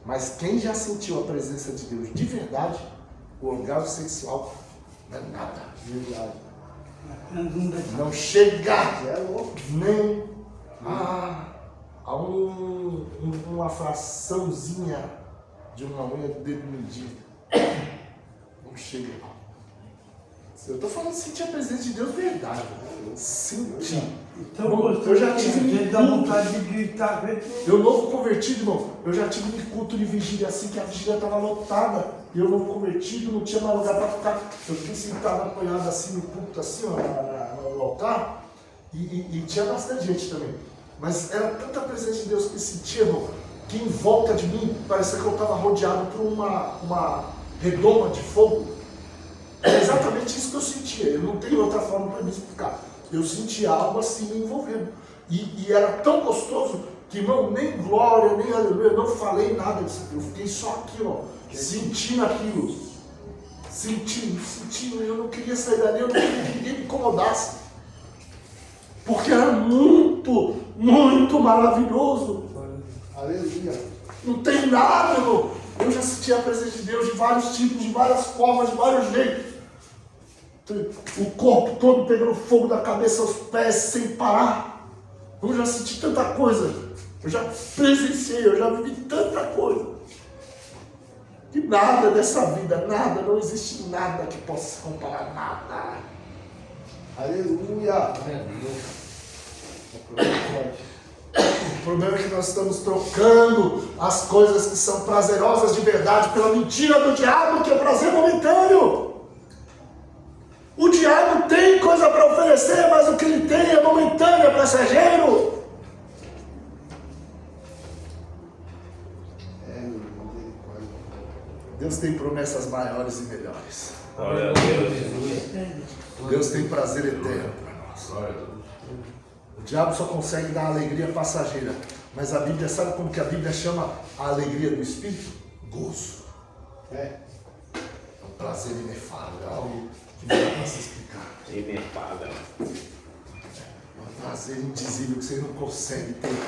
Mas quem já sentiu a presença de Deus de verdade, o orgasmo sexual não é nada. Verdade. Não chega É louco. nem a uma fraçãozinha de uma unha do dedo mindinho. Não chega. Eu estou falando de sentir a presença de Deus verdade. Sentir. Então, Eu já tive dá vontade de gritar. Eu novo convertido, irmão, eu já tive um culto de vigília assim, que a vigília estava lotada, e eu novo convertido, não tinha mais lugar para ficar. Eu fiquei sentado apoiado assim no culto, assim, ó, no altar, e tinha bastante gente também. Mas era tanta presença de Deus que eu sentia, irmão, que em volta de mim parecia que eu estava rodeado por uma redoma de fogo. É exatamente isso que eu sentia, eu não tenho outra forma para me explicar. Eu sentia algo assim me envolvendo. E era tão gostoso que, irmão, nem glória, nem aleluia, eu não falei nada disso. Eu fiquei só aqui, ó, sentindo aquilo. Sentindo. Eu não queria sair dali, eu não queria que ninguém me incomodasse. Porque era muito maravilhoso. Aleluia. Não tem nada, irmão. Eu já senti a presença de Deus de vários tipos, de várias formas, de vários jeitos. O corpo todo pegando fogo da cabeça aos pés sem parar. Eu já senti tanta coisa. Eu já presenciei, eu já vivi tanta coisa. Que nada dessa vida, nada, não existe nada que possa se comparar, nada. Aleluia. O problema é que nós estamos trocando as coisas que são prazerosas de verdade pela mentira do diabo, que é prazer momentâneo. O diabo tem coisa para oferecer, mas o que ele tem é momentâneo, é passageiro. Deus tem promessas maiores e melhores. Glória a Deus. Deus tem prazer eterno para nós. Glória a Deus. O diabo só consegue dar alegria passageira. Mas a Bíblia, sabe como que a Bíblia chama a alegria do Espírito? Gozo. É um prazer inefável, é algo que não dá para se explicar. Inefável. É um prazer indizível que você não consegue ter.